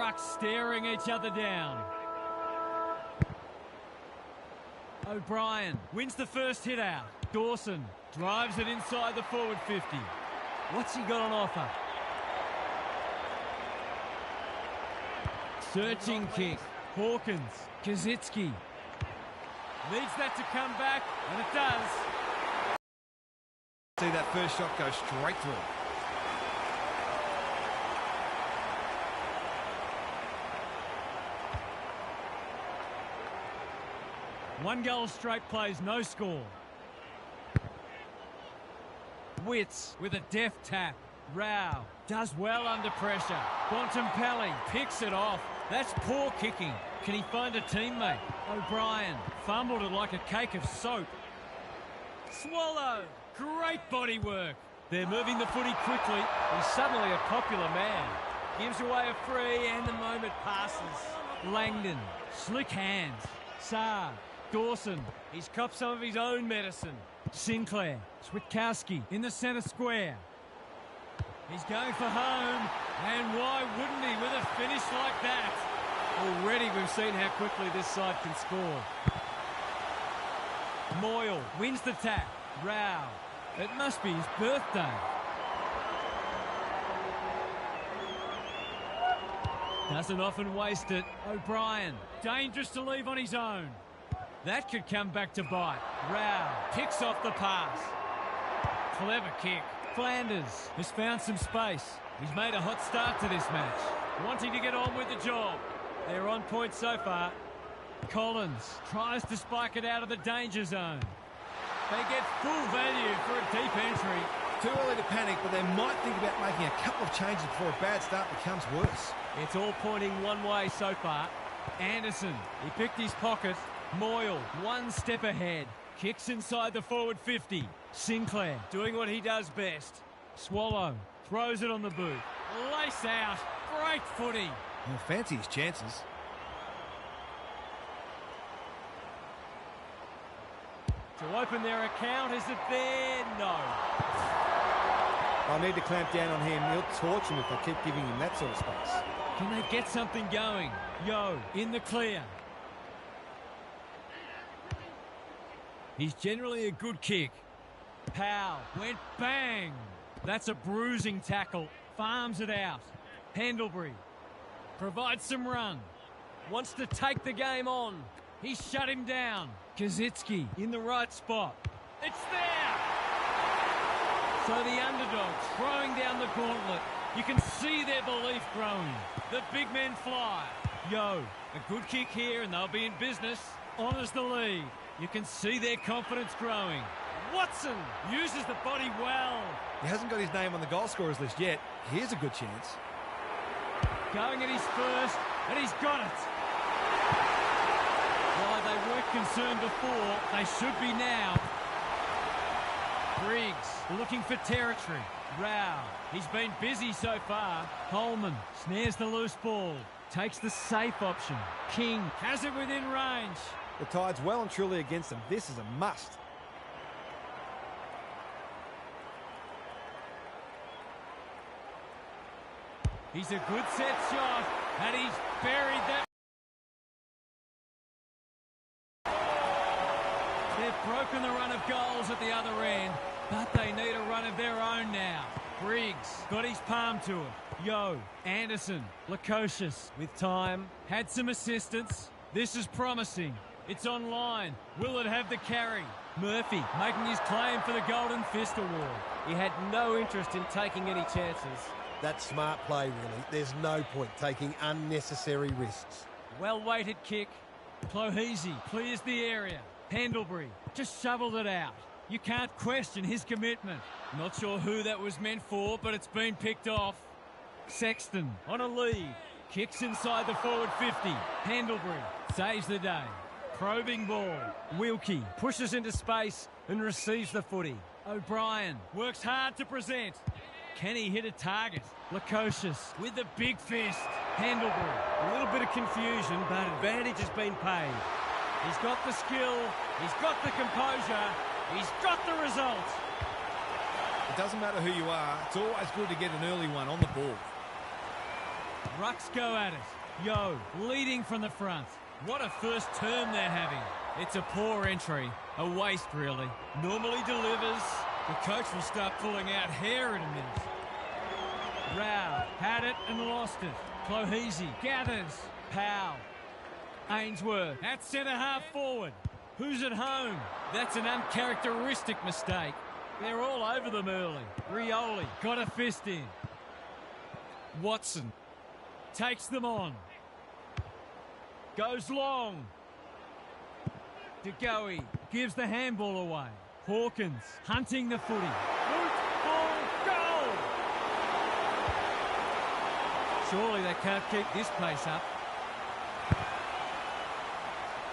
rucks staring each other down. O'Brien wins the first hit out. Dawson drives it inside the forward 50. What's he got on offer? Searching kick. Hawkins. Kazitsky. Needs that to come back, and it does. See that first shot go straight through. One goal straight plays, no score. Witts with a deft tap. Rao does well under pressure. Bontempelli picks it off. That's poor kicking. Can he find a teammate? O'Brien fumbled it like a cake of soap. Swallow, great body work. They're moving the footy quickly. He's suddenly a popular man. Gives away a free and the moment passes. Langdon, slick hands. Saar, Dawson, he's copped some of his own medicine. Sinclair, Switkowski in the centre square. He's going for home, and why wouldn't he with a finish like that? Already we've seen how quickly this side can score. Moyle wins the tap. Rao, it must be his birthday. Doesn't often waste it. O'Brien, dangerous to leave on his own. That could come back to bite. Rao picks off the pass. Clever kick. Flanders has found some space. He's made a hot start to this match. Wanting to get on with the job. They're on point so far. Collins tries to spike it out of the danger zone. They get full value for a deep entry. Too early to panic, but they might think about making a couple of changes before a bad start becomes worse. It's all pointing one way so far. Anderson, he picked his pocket. Moyle, one step ahead. Kicks inside the forward 50. Sinclair doing what he does best. Swallow throws it on the boot. Lace out. Great footy. He'll fancy his chances. To open their account, is it there? No. I'll need to clamp down on him. He'll torch him if I keep giving him that sort of space. Can they get something going? Yo, in the clear. He's generally a good kick. Powell went bang. That's a bruising tackle. Farms it out. Pendlebury provides some run. Wants to take the game on. He's shut him down. Kazitsky in the right spot. It's there! So the underdogs throwing down the gauntlet. You can see their belief growing. The big men fly. Yo, a good kick here and they'll be in business. Honours the lead. You can see their confidence growing. Watson uses the body well. He hasn't got his name on the goal scorers list yet. Here's a good chance. Going at his first, and he's got it. While they weren't concerned before, they should be now. Briggs looking for territory. Rao, he's been busy so far. Holman snares the loose ball. Takes the safe option. King has it within range. The Tide's well and truly against them. This is a must. He's a good set shot, and he's buried that. They've broken the run of goals at the other end, but they need a run of their own now. Briggs got his palm to it. Yo, Anderson, Lukosius with time, had some assistance. This is promising. It's online. Will it have the carry? Murphy making his claim for the Golden Fist Award. He had no interest in taking any chances. That's smart play, really. There's no point taking unnecessary risks. Well-weighted kick. Clohesi clears the area. Pendlebury just shoveled it out. You can't question his commitment. Not sure who that was meant for, but it's been picked off. Sexton on a lead. Kicks inside the forward 50. Pendlebury saves the day. Probing ball. Wilkie pushes into space and receives the footy. O'Brien works hard to present. Can he hit a target? Lukosius with the big fist. Pendlebury. A little bit of confusion, but advantage has been paid. He's got the skill. He's got the composure. He's got the result. It doesn't matter who you are. It's always good to get an early one on the ball. Rucks go at it. Yo, leading from the front. What a first term they're having. It's a poor entry. A waste, really. Normally delivers. The coach will start pulling out hair in a minute. Rao had it and lost it. Clohese gathers. Powell. Ainsworth at centre-half forward. Who's at home? That's an uncharacteristic mistake. They're all over them early. Rioli got a fist in. Watson takes them on. Goes long. DeGoey gives the handball away. Hawkins hunting the footy. Boot, ball, goal! Surely they can't keep this pace up.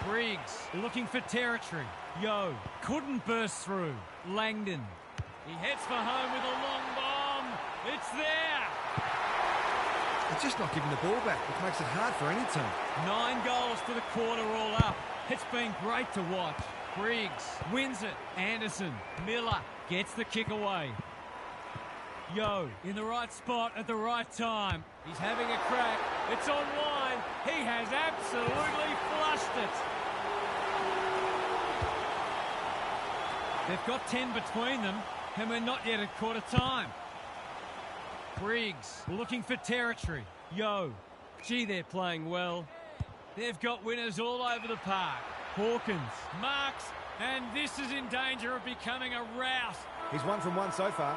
Briggs looking for territory. Yo couldn't burst through. Langdon. He heads for home with a long bomb. It's there. They're just not giving the ball back, which makes it hard for any team. 9 goals for the quarter all up. It's been great to watch. Briggs wins it. Anderson. Miller gets the kick away. Yo in the right spot at the right time. He's having a crack. It's online. He has absolutely flushed it. They've got 10 between them, and we're not yet at quarter time. Briggs looking for territory. Yo, gee, they're playing well. They've got winners all over the park. Hawkins marks, and this is in danger of becoming a rout. He's 1 from 1 so far.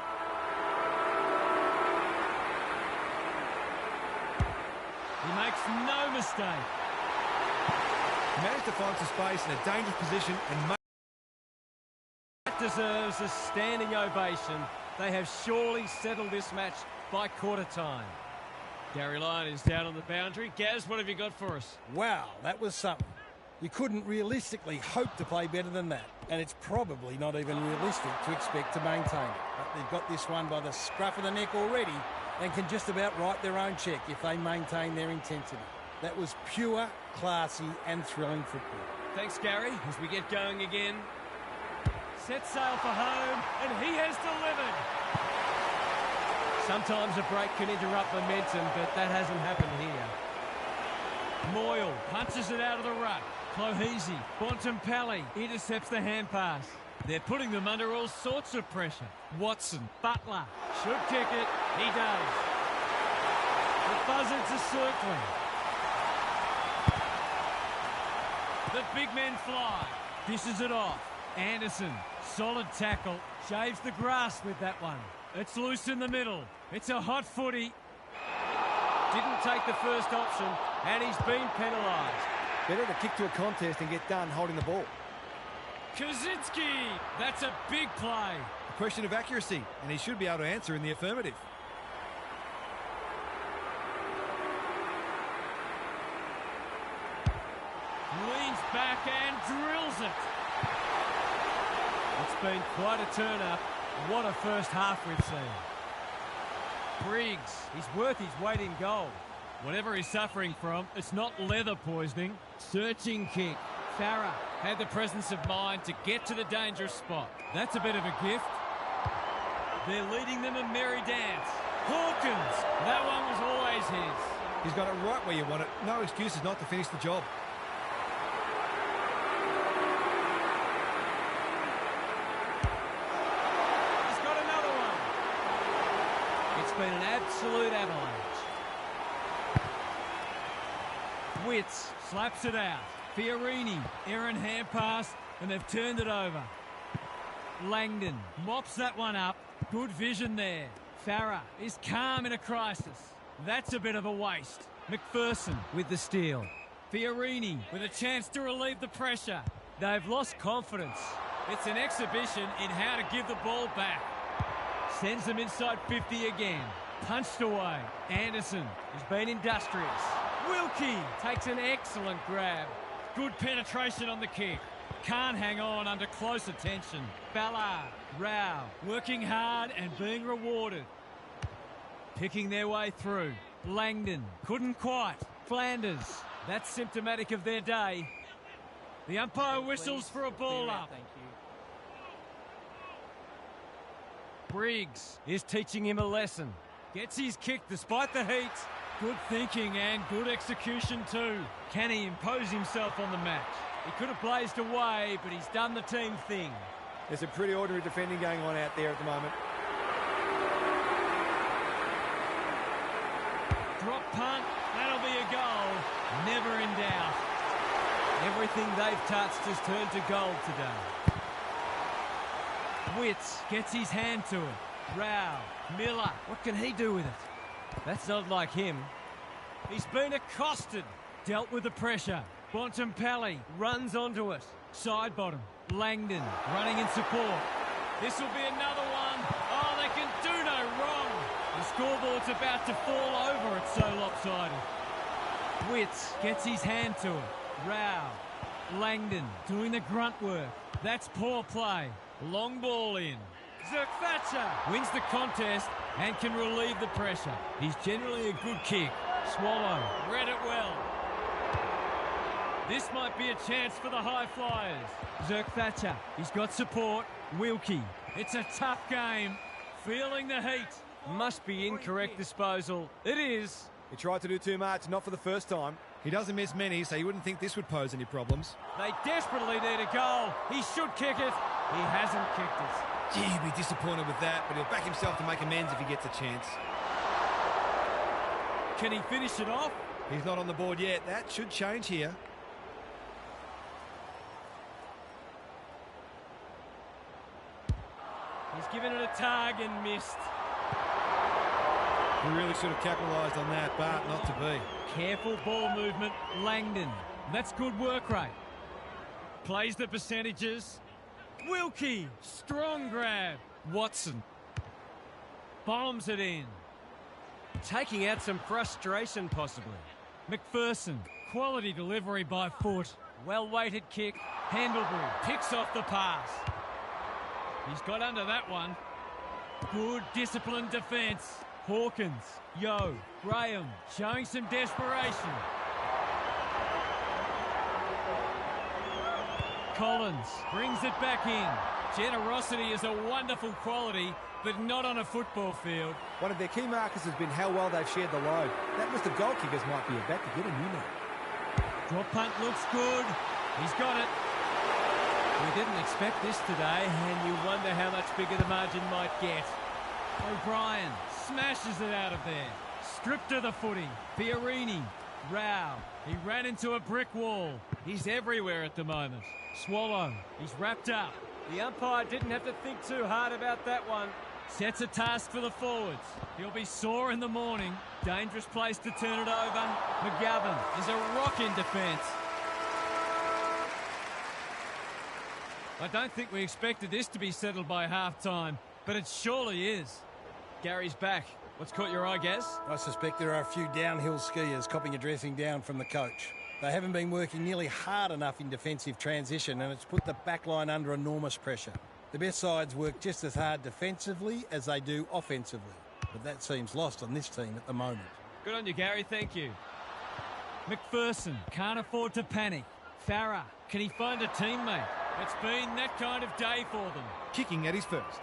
He makes no mistake. He managed to find some space in a dangerous position and That deserves a standing ovation. They have surely settled this match by quarter time. Gary Lyon is down on the boundary. Gaz, what have you got for us? Wow, that was something. You couldn't realistically hope to play better than that. And it's probably not even realistic to expect to maintain it. But they've got this one by the scruff of the neck already and can just about write their own cheque if they maintain their intensity. That was pure, classy and thrilling football. Thanks, Gary, as we get going again. Set sail for home, and he has delivered. Sometimes a break can interrupt momentum, but that hasn't happened here. Moyle punches it out of the ruck. Clohese, Bontempelli intercepts the hand pass. They're putting them under all sorts of pressure. Watson, Butler, should kick it. He does. The buzzards are circling. The big men fly. Dishes it off. Anderson, solid tackle. Shaves the grass with that one. It's loose in the middle. It's a hot footy. Didn't take the first option, and he's been penalised. better to kick to a contest and get done holding the ball. Kaczynski, that's a big play. A question of accuracy, and he should be able to answer in the affirmative. Leans back and drills it. It's been quite a turn-up. What a first half we've seen. Briggs, he's worth his weight in gold. Whatever he's suffering from, it's not leather poisoning. Searching kick. Farah had the presence of mind to get to the dangerous spot. That's a bit of a gift. They're leading them a merry dance. Hawkins, that one was always his. He's got it right where you want it. No excuses not to finish the job. He's got another one. It's been an absolute avalanche. Witts slaps it out. Fiorini, errant hand pass, and they've turned it over. Langdon mops that one up. Good vision there. Farah is calm in a crisis. That's a bit of a waste. McPherson with the steal. Fiorini with a chance to relieve the pressure. They've lost confidence. It's an exhibition in how to give the ball back. Sends them inside 50 again. Punched away. Anderson has been industrious. Wilkie takes an excellent grab. Good penetration on the kick. Can't hang on under close attention. Ballard, Rao, working hard and being rewarded. Picking their way through. Langdon, couldn't quite. Flanders, that's symptomatic of their day. The umpire whistles for a ball up. Thank you. Briggs is teaching him a lesson. Gets his kick despite the heat. Good thinking and good execution too. Can he impose himself on the match? He could have blazed away, but he's done the team thing. There's a pretty ordinary defending going on out there at the moment. Drop punt, that'll be a goal. Never in doubt. Everything they've touched has turned to gold today. Witts gets his hand to it. Rao, Miller, what can he do with it? That's not like him. He's been accosted. Dealt with the pressure. Bontempelli runs onto it. Side bottom. Langdon running in support. This will be another one. Oh, they can do no wrong. The scoreboard's about to fall over. It's so lopsided. Witts gets his hand to it. Rao. Langdon doing the grunt work. That's poor play. Long ball in. Zerk-Thatcher wins the contest and can relieve the pressure. He's generally a good kick. Swallow read it well. This might be a chance for the high flyers. Zerk-Thatcher, he's got support. Wilkie, it's a tough game. Feeling the heat. Must be incorrect disposal. It is. He tried to do too much, not for the first time. He doesn't miss many, so you wouldn't think this would pose any problems. They desperately need a goal. He should kick it. He hasn't kicked it. Gee, he'd be disappointed with that, but he'll back himself to make amends if he gets a chance. Can he finish it off? He's not on the board yet. That should change here. He's given it a tug and missed. He really should have capitalised on that, but not to be. Careful ball movement. Langdon. That's good work rate. Plays the percentages. Wilkie. Strong grab. Watson. Bombs it in. Taking out some frustration possibly. McPherson. Quality delivery by foot. Well-weighted kick. Handlebury picks off the pass. He's got under that one. Good disciplined defence. Hawkins, Yo, Graham, showing some desperation. Collins brings it back in. Generosity is a wonderful quality, but not on a football field. One of their key markers has been how well they've shared the load. That was the goal kickers might be about to get a new man. Drop punt looks good. He's got it. We didn't expect this today, and you wonder how much bigger the margin might get. O'Brien smashes it out of there. Stripped to the footy. Fiorini. Rao. He ran into a brick wall. He's everywhere at the moment. Swallow. He's wrapped up. The umpire didn't have to think too hard about that one. Sets a task for the forwards. He'll be sore in the morning. Dangerous place to turn it over. McGovern is a rock in defence. I don't think we expected this to be settled by half-time, but it surely is. Gary's back. What's caught your eye, Gaz? I suspect there are a few downhill skiers copping a dressing down from the coach. They haven't been working nearly hard enough in defensive transition, and it's put the back line under enormous pressure. The best sides work just as hard defensively as they do offensively, but that seems lost on this team at the moment. Good on you, Gary. Thank you. McPherson can't afford to panic. Farah, can he find a teammate? It's been that kind of day for them. Kicking at his first.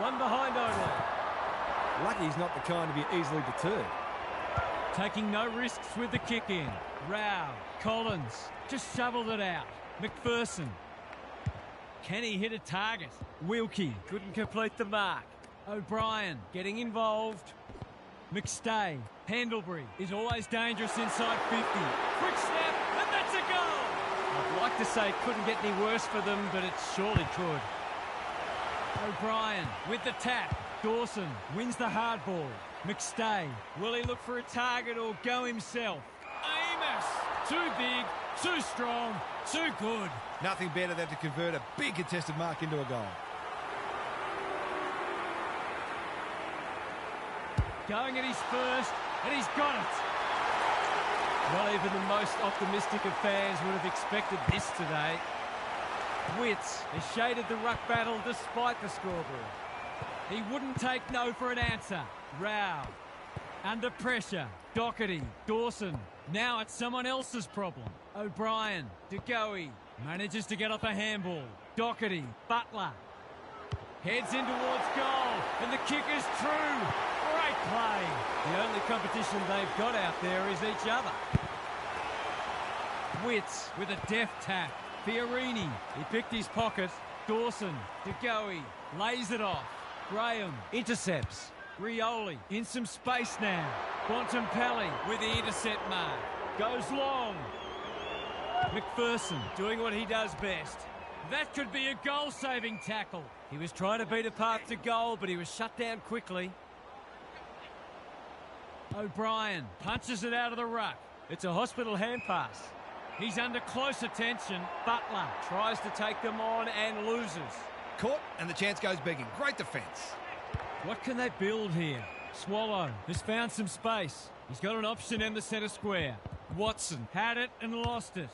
One behind only. Lucky he's not the kind to be easily deterred. Taking no risks with the kick in. Rao, Collins, just shoveled it out. McPherson. Can he hit a target? Wilkie couldn't complete the mark. O'Brien getting involved. McStay. Handlebury is always dangerous inside 50. Quick snap, and that's a goal! I'd like to say it couldn't get any worse for them, but it surely could. O'Brien with the tap. Dawson wins the hard ball. McStay, will he look for a target or go himself? Amos, too big, too strong, too good. Nothing better than to convert a big contested mark into a goal. Going at his first, and he's got it. Well, even the most optimistic of fans would have expected this today. Witts has shaded the ruck battle despite the scoreboard. He wouldn't take no for an answer. Rao. Under pressure. Doherty. Dawson. Now it's someone else's problem. O'Brien. DeGoey. Manages to get off a handball. Doherty, Butler. Heads in towards goal, and the kick is true. Great play. The only competition they've got out there is each other. Witts with a deft tap. Fiorini, he picked his pocket. Dawson, DeGoey, lays it off. Graham intercepts. Rioli in some space now. Bontempelli with the intercept mark. Goes long. McPherson doing what he does best. That could be a goal-saving tackle. He was trying to beat a path to goal, but he was shut down quickly. O'Brien punches it out of the ruck. It's a hospital hand pass. He's under close attention. Butler tries to take them on and loses. Caught, and the chance goes begging. Great defence. What can they build here? Swallow has found some space. He's got an option in the centre square. Watson had it and lost it.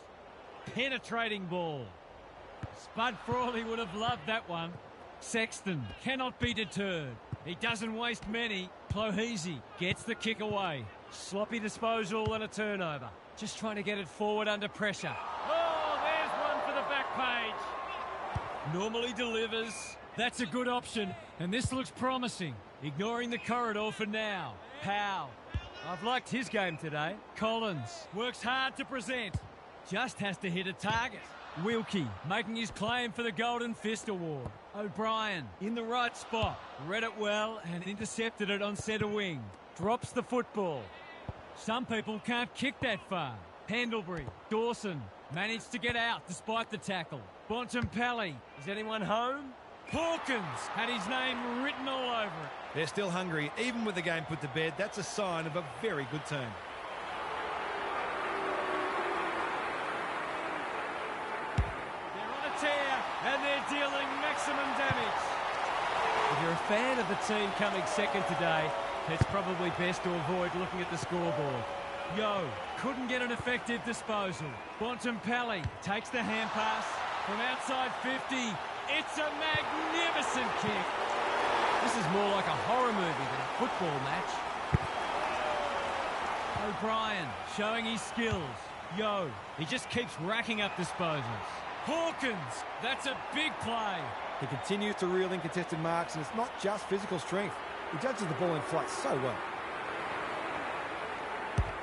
Penetrating ball. Spud Frawley would have loved that one. Sexton cannot be deterred. He doesn't waste many. Clohesi gets the kick away. Sloppy disposal and a turnover. Just trying to get it forward under pressure. Oh, there's one for the back page. Normally delivers. That's a good option, and this looks promising. Ignoring the corridor for now. Powell. I've liked his game today. Collins works hard to present. Just has to hit a target. Wilkie making his claim for the Golden Fist Award. O'Brien in the right spot. Read it well and intercepted it on centre wing. Drops the football. Some people can't kick that far. Pendlebury, Dawson managed to get out despite the tackle. Bontempelli, is anyone home? Hawkins had his name written all over it. They're still hungry. Even with the game put to bed, that's a sign of a very good team. They're on a tear, and they're dealing maximum damage. If you're a fan of the team coming second today, it's probably best to avoid looking at the scoreboard. Yo couldn't get an effective disposal. Bontempelli takes the hand pass from outside 50. It's a magnificent kick. This is more like a horror movie than a football match. O'Brien showing his skills. Yo, he just keeps racking up disposals. Hawkins, that's a big play. He continues to reel in contested marks, and it's not just physical strength. He judges the ball in flight so well.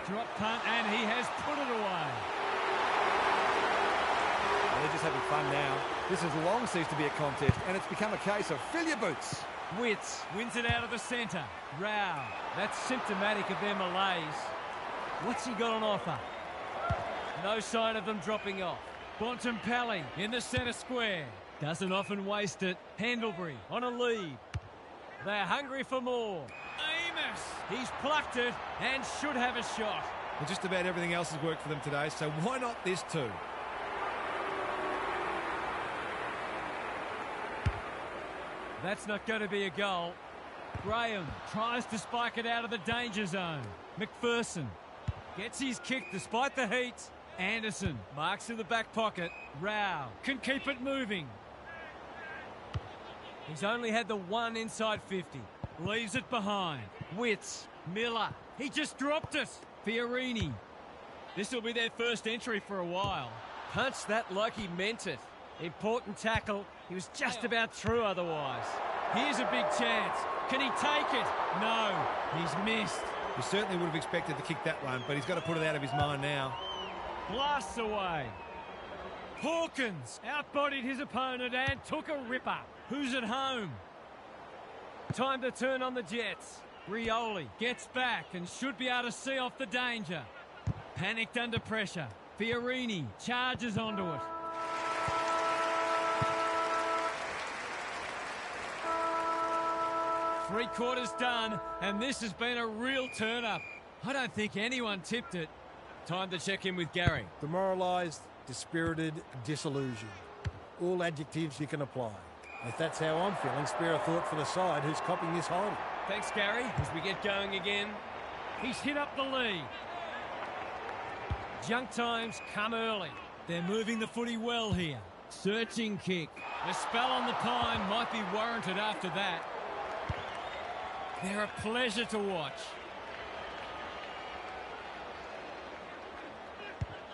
Drop punt, and he has put it away. They're just having fun now. This has long ceased to be a contest, and it's become a case of fill your boots. Witts wins it out of the centre. Rao, that's symptomatic of their malaise. What's he got on offer? No sign of them dropping off. Bontempelli in the centre square. Doesn't often waste it. Pendlebury on a lead. They're hungry for more. Amos, he's plucked it and should have a shot. Well, just about everything else has worked for them today, so why not this too? That's not going to be a goal. Graham tries to spike it out of the danger zone. McPherson gets his kick despite the heat. Anderson marks in the back pocket. Rao can keep it moving. He's only had the one inside 50. Leaves it behind. Witts, Miller, he just dropped it. Fiorini. This will be their first entry for a while. Punched that like he meant it. Important tackle. He was just about through otherwise. Here's a big chance. Can he take it? No, he's missed. You certainly would have expected to kick that one, but he's got to put it out of his mind now. Blasts away. Hawkins outbodied his opponent and took a ripper. Who's at home? Time to turn on the Jets. Rioli gets back and should be able to see off the danger. Panicked under pressure. Fiorini charges onto it. Three quarters done, and this has been a real turn-up. I don't think anyone tipped it. Time to check in with Gary. Demoralised, dispirited, disillusioned. All adjectives you can apply. If that's how I'm feeling, spare a thought for the side who's copying this holding. Thanks, Gary. As we get going again, he's hit up the lead. Junk times come early. They're moving the footy well here. Searching kick. A spell on the pine might be warranted after that. They're a pleasure to watch.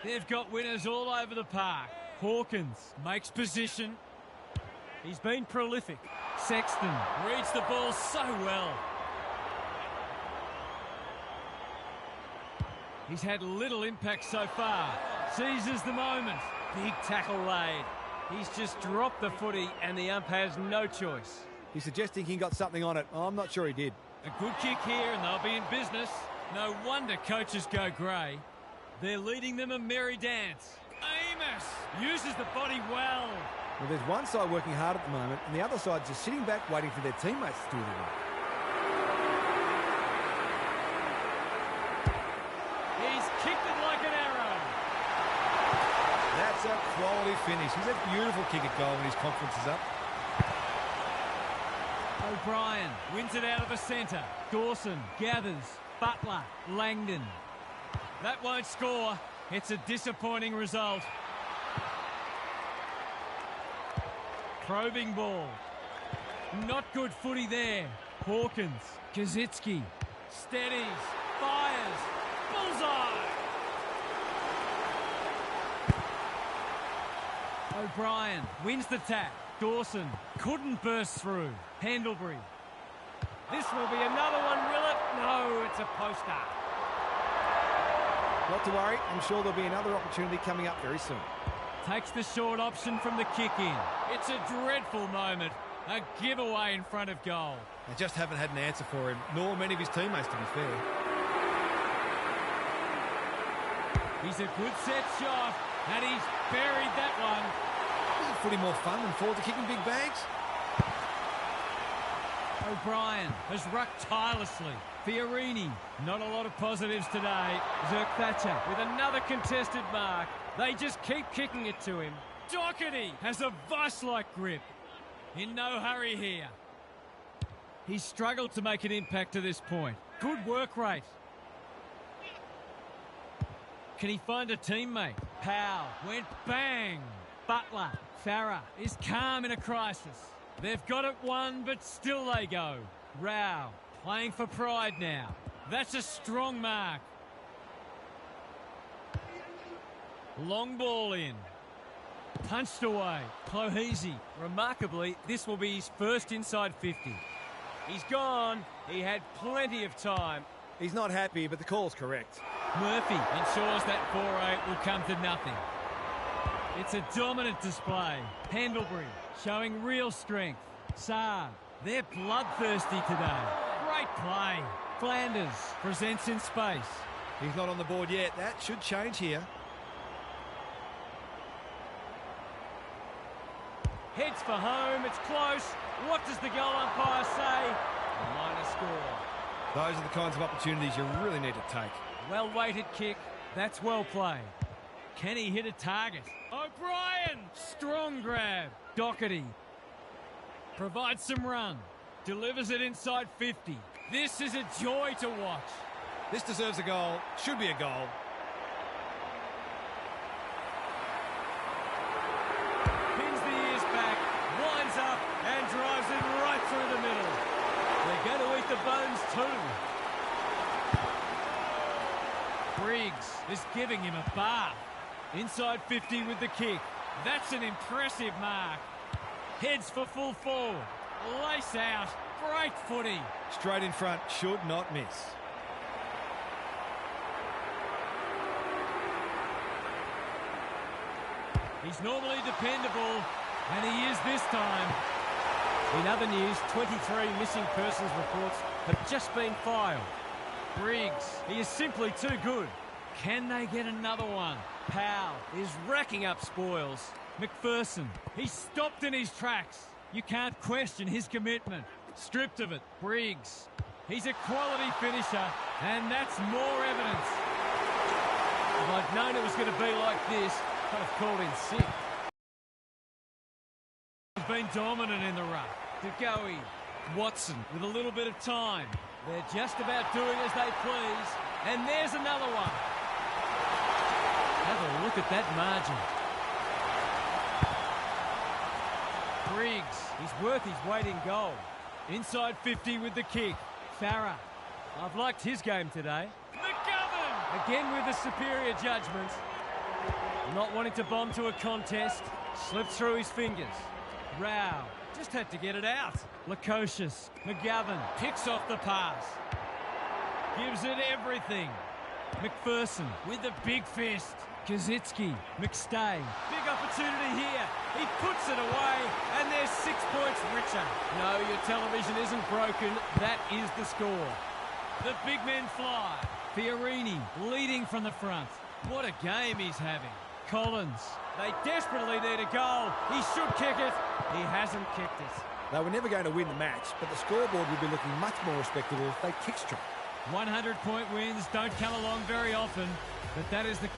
They've got winners all over the park. Hawkins makes position. He's been prolific. Sexton reads the ball so well. He's had little impact so far. Seizes the moment. Big tackle laid. He's just dropped the footy and the ump has no choice. He's suggesting he got something on it. Oh, I'm not sure he did. A good kick here and they'll be in business. No wonder coaches go grey. They're leading them a merry dance. Amos uses the body well. Well, there's one side working hard at the moment and the other side's just sitting back waiting for their teammates to do the work. He's kicked it like an arrow. That's a quality finish. He's a beautiful kick at goal when his confidence is up. O'Brien wins it out of the centre. Dawson gathers. Butler, Langdon. That won't score. It's a disappointing result. Probing ball. Not good footy there. Hawkins. Kazitsky. Steadies. Fires. Bullseye. O'Brien wins the tap. Dawson couldn't burst through. Pendlebury. This will be another one, will it? No, it's a poster. Not to worry, I'm sure there'll be another opportunity coming up very soon. Takes the short option from the kick in. It's a dreadful moment. A giveaway in front of goal. They just haven't had an answer for him, nor many of his teammates, to be fair. He's a good set shot, and he's buried that one. Isn't footy more fun than forwards are kicking big bags? O'Brien has rucked tirelessly. Fiorini, not a lot of positives today. Zerk-Thatcher with another contested mark. They just keep kicking it to him. Doherty has a vice-like grip. In no hurry here. He's struggled to make an impact to this point. Good work rate. Can he find a teammate? Powell went bang. Butler, Farah is calm in a crisis. They've got it won, but still they go. Rao playing for pride now. That's a strong mark. Long ball in. Punched away. Clohesi. Remarkably, this will be his first inside 50. He's gone. He had plenty of time. He's not happy, but the call's correct. Murphy ensures that 4-8 will come to nothing. It's a dominant display. Pendlebury showing real strength. Saab, they're bloodthirsty today. Great play. Flanders presents in space. He's not on the board yet. That should change here. Heads for home. It's close. What does the goal umpire say? A minor score. Those are the kinds of opportunities you really need to take. Well-weighted kick. That's well played. Can he hit a target? O'Brien! Strong grab. Doherty provides some run. Delivers it inside 50. This is a joy to watch. This deserves a goal. Should be a goal. Pins the ears back. Winds up and drives it right through the middle. They're going to eat the bones too. Briggs is giving him a bath. Inside 50 with the kick. That's an impressive mark. Heads for full forward. Lace out. Great footy. Straight in front. Should not miss. He's normally dependable, and he is this time. In other news, 23 missing persons reports have just been filed. Briggs, he is simply too good. Can they get another one? Powell is racking up spoils. McPherson, he's stopped in his tracks. You can't question his commitment. Stripped of it. Briggs, he's a quality finisher, and that's more evidence. If I'd known it was going to be like this, I'd have called in sick. He's been dominant in the ruck. DeGoey, Watson with a little bit of time. They're just about doing as they please. And there's another one. Have a look at that margin. Briggs, he's worth his weight in gold. Inside 50 with the kick. Farah, I've liked his game today. McGovern, again with the superior judgment. Not wanting to bomb to a contest. Slipped through his fingers. Rao just had to get it out. Lukosius. McGovern picks off the pass. Gives it everything. McPherson with the big fist. Kazitsky. McStay. Big opportunity here. He puts it away, and they're 6 points richer. No, your television isn't broken. That is the score. The big men fly. Fiorini leading from the front. What a game he's having. Collins. They desperately need a goal. He should kick it. He hasn't kicked it. They were never going to win the match, but the scoreboard would be looking much more respectable if they kick straight. 100-point wins don't come along very often, but that is the...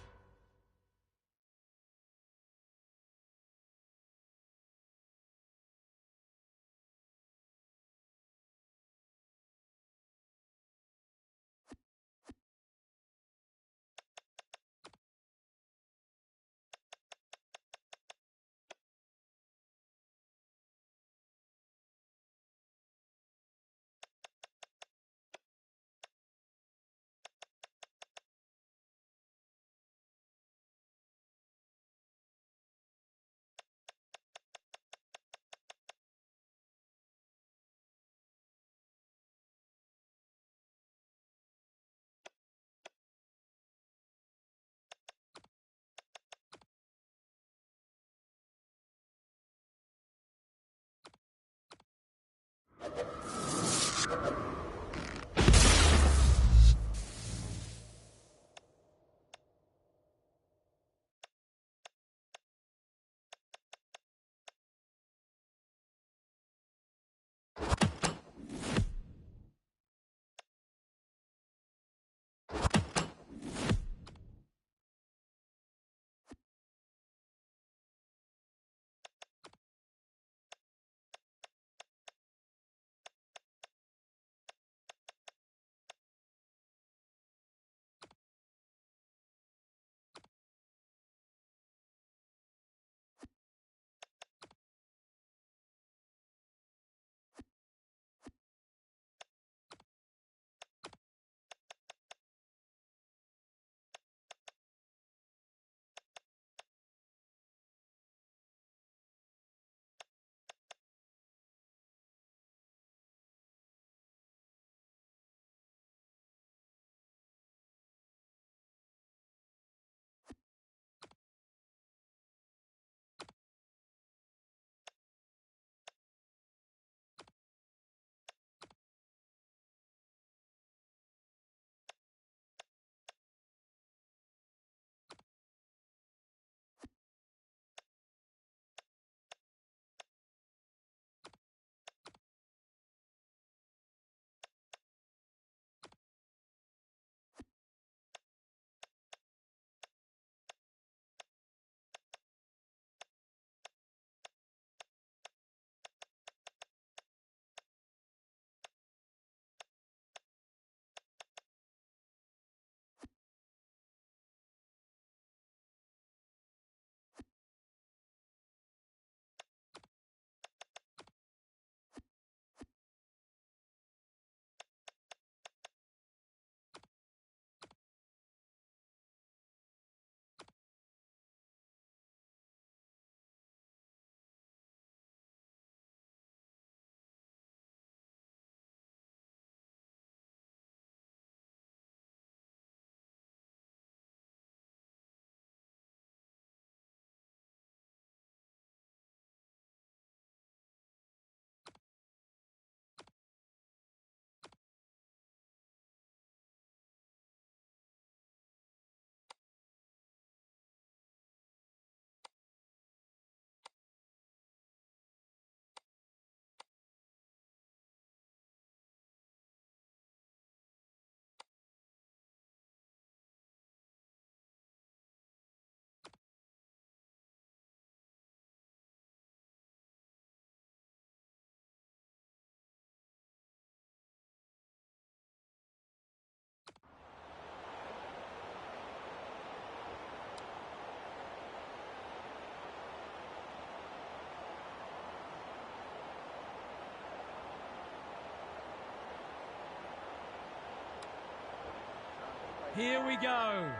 Here we go.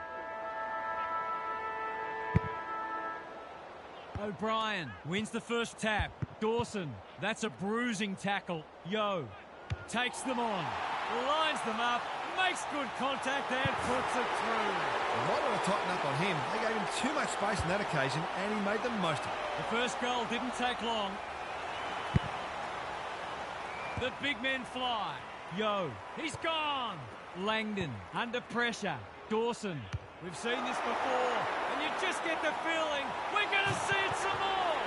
O'Brien wins the first tap. Dawson, that's a bruising tackle. Yo, takes them on, lines them up, makes good contact and puts it through. They might want to tighten up on him. They gave him too much space on that occasion, and he made the most of it. The first goal didn't take long. The big men fly. Yo, he's gone. Langdon under pressure. Dawson, we've seen this before, and you just get the feeling we're going to see it some more.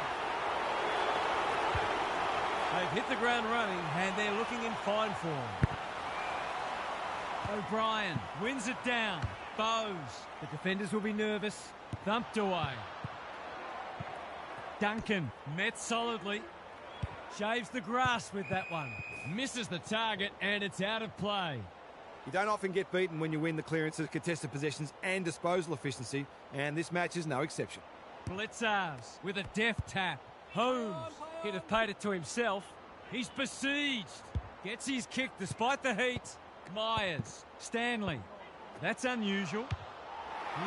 They've hit the ground running, and they're looking in fine form. O'Brien wins it down. Bowes. The defenders will be nervous. Thumped away. Duncan met solidly. Shaves the grass with that one. Misses the target, and it's out of play. You don't often get beaten when you win the clearances, contested possessions and disposal efficiency, and this match is no exception. Blitzars with a deft tap. Holmes, he'd have paid it to himself. He's besieged. Gets his kick despite the heat. Myers, Stanley. That's unusual.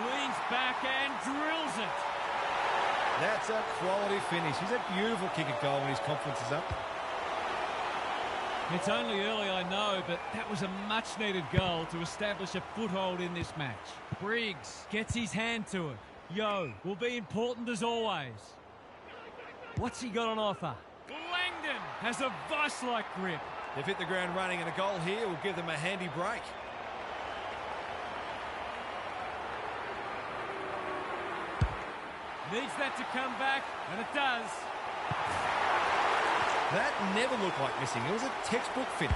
Leans back and drills it. That's a quality finish. He's a beautiful kick at goal when his confidence is up. It's only early, I know, but that was a much-needed goal to establish a foothold in this match. Briggs gets his hand to it. Yo will be important as always. What's he got on offer? Langdon has a vice-like grip. They've hit the ground running, and a goal here will give them a handy break. Needs that to come back, and it does. That never looked like missing. It was a textbook finish.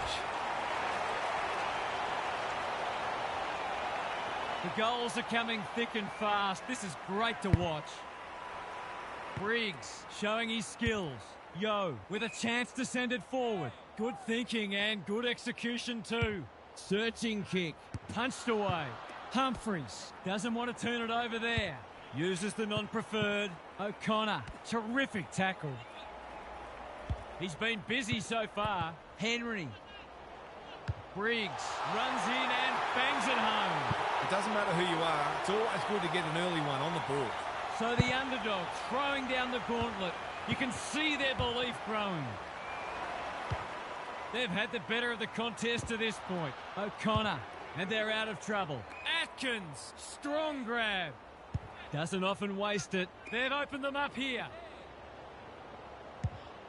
The goals are coming thick and fast. This is great to watch. Briggs showing his skills. Yo with a chance to send it forward. Good thinking and good execution too. Searching kick. Punched away. Humphreys doesn't want to turn it over there. Uses the non-preferred. O'Connor. Terrific tackle. He's been busy so far. Henry. Briggs runs in and bangs it home. It doesn't matter who you are. It's always good to get an early one on the board. So the underdog throwing down the gauntlet. You can see their belief growing. They've had the better of the contest to this point. O'Connor, and they're out of trouble. Atkins, strong grab. Doesn't often waste it. They've opened them up here.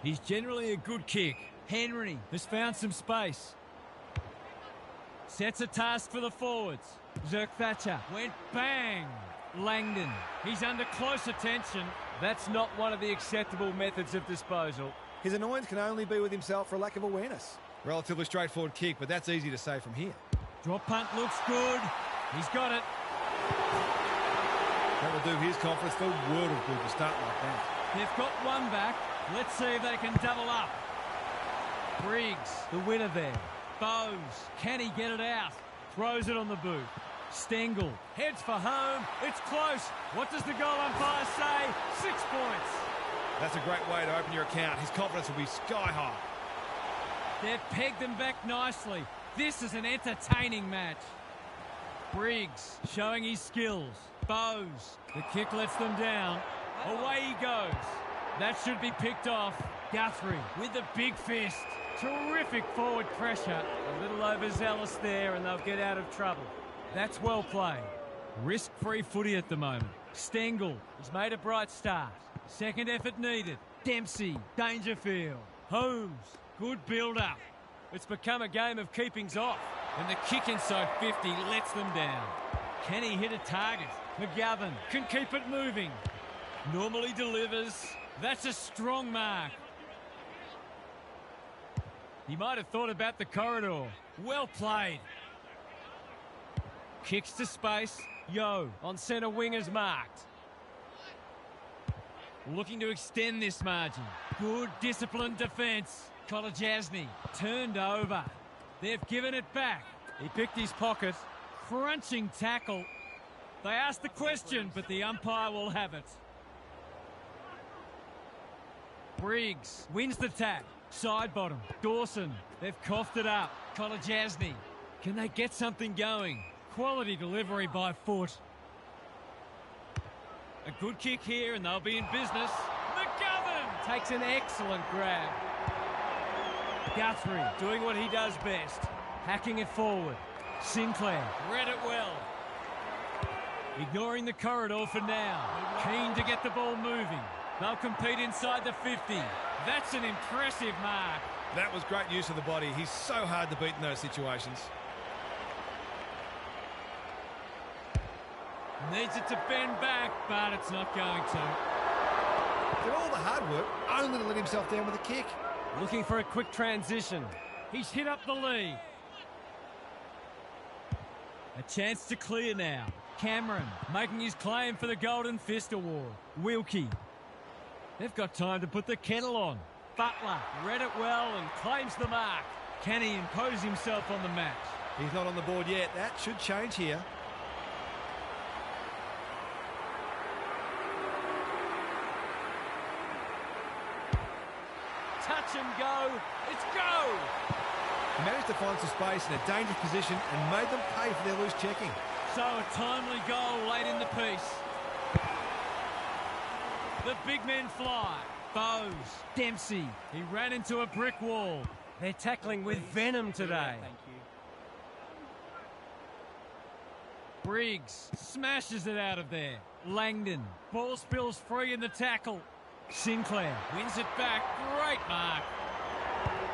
He's generally a good kick. Henry has found some space. Sets a task for the forwards. Zerk Thatcher went bang. Langdon, he's under close attention. That's not one of the acceptable methods of disposal. His annoyance can only be with himself for a lack of awareness. Relatively straightforward kick, but that's easy to say from here. Drop punt looks good. He's got it. That will do his confidence the world of good to start like that. They've got one back. Let's see if they can double up. Briggs, the winner there. Bowes, can he get it out? Throws it on the boot. Stengel heads for home. It's close. What does the goal umpire say? 6 points. That's a great way to open your account. His confidence will be sky high. They've pegged them back nicely. This is an entertaining match. Briggs showing his skills. Bowes, the kick lets them down. Away he goes. That should be picked off. Guthrie with the big fist. Terrific forward pressure. A little overzealous there and they'll get out of trouble. That's well played. Risk-free footy at the moment. Stengel has made a bright start. Second effort needed. Dempsey, Dangerfield. Holmes, good build-up. It's become a game of keepings off. And the kick inside 50 lets them down. Can he hit a target? McGovern can keep it moving. Normally delivers. That's a strong mark. He might have thought about the corridor. Well played. Kicks to space. Yo on centre wing is marked. Looking to extend this margin. Good disciplined defence. Kolajasny turned over. They've given it back. He picked his pocket. Crunching tackle. They asked the question, but the umpire will have it. Briggs wins the tap. Side bottom. Dawson. They've coughed it up. Kolajasny. Can they get something going? Quality delivery by foot. A good kick here and they'll be in business. McGovern takes an excellent grab. Guthrie doing what he does best. Hacking it forward. Sinclair read it well. Ignoring the corridor for now. Keen to get the ball moving. They'll compete inside the 50. That's an impressive mark. That was great use of the body. He's so hard to beat in those situations. Needs it to bend back, but it's not going to. Did all the hard work only to let himself down with a kick. Looking for a quick transition. He's hit up the lead. A chance to clear now. Cameron making his claim for the Golden Fist Award. Wilkie. They've got time to put the kettle on. Butler read it well and claims the mark. Can he impose himself on the match? He's not on the board yet. That should change here. Touch and go. It's go. He managed to find some space in a dangerous position and made them pay for their loose checking. So a timely goal late in the piece. The big men fly. Bowes, Dempsey. He ran into a brick wall. They're tackling with venom today. Thank you. Briggs smashes it out of there. Langdon. Ball spills free in the tackle. Sinclair wins it back. Great mark.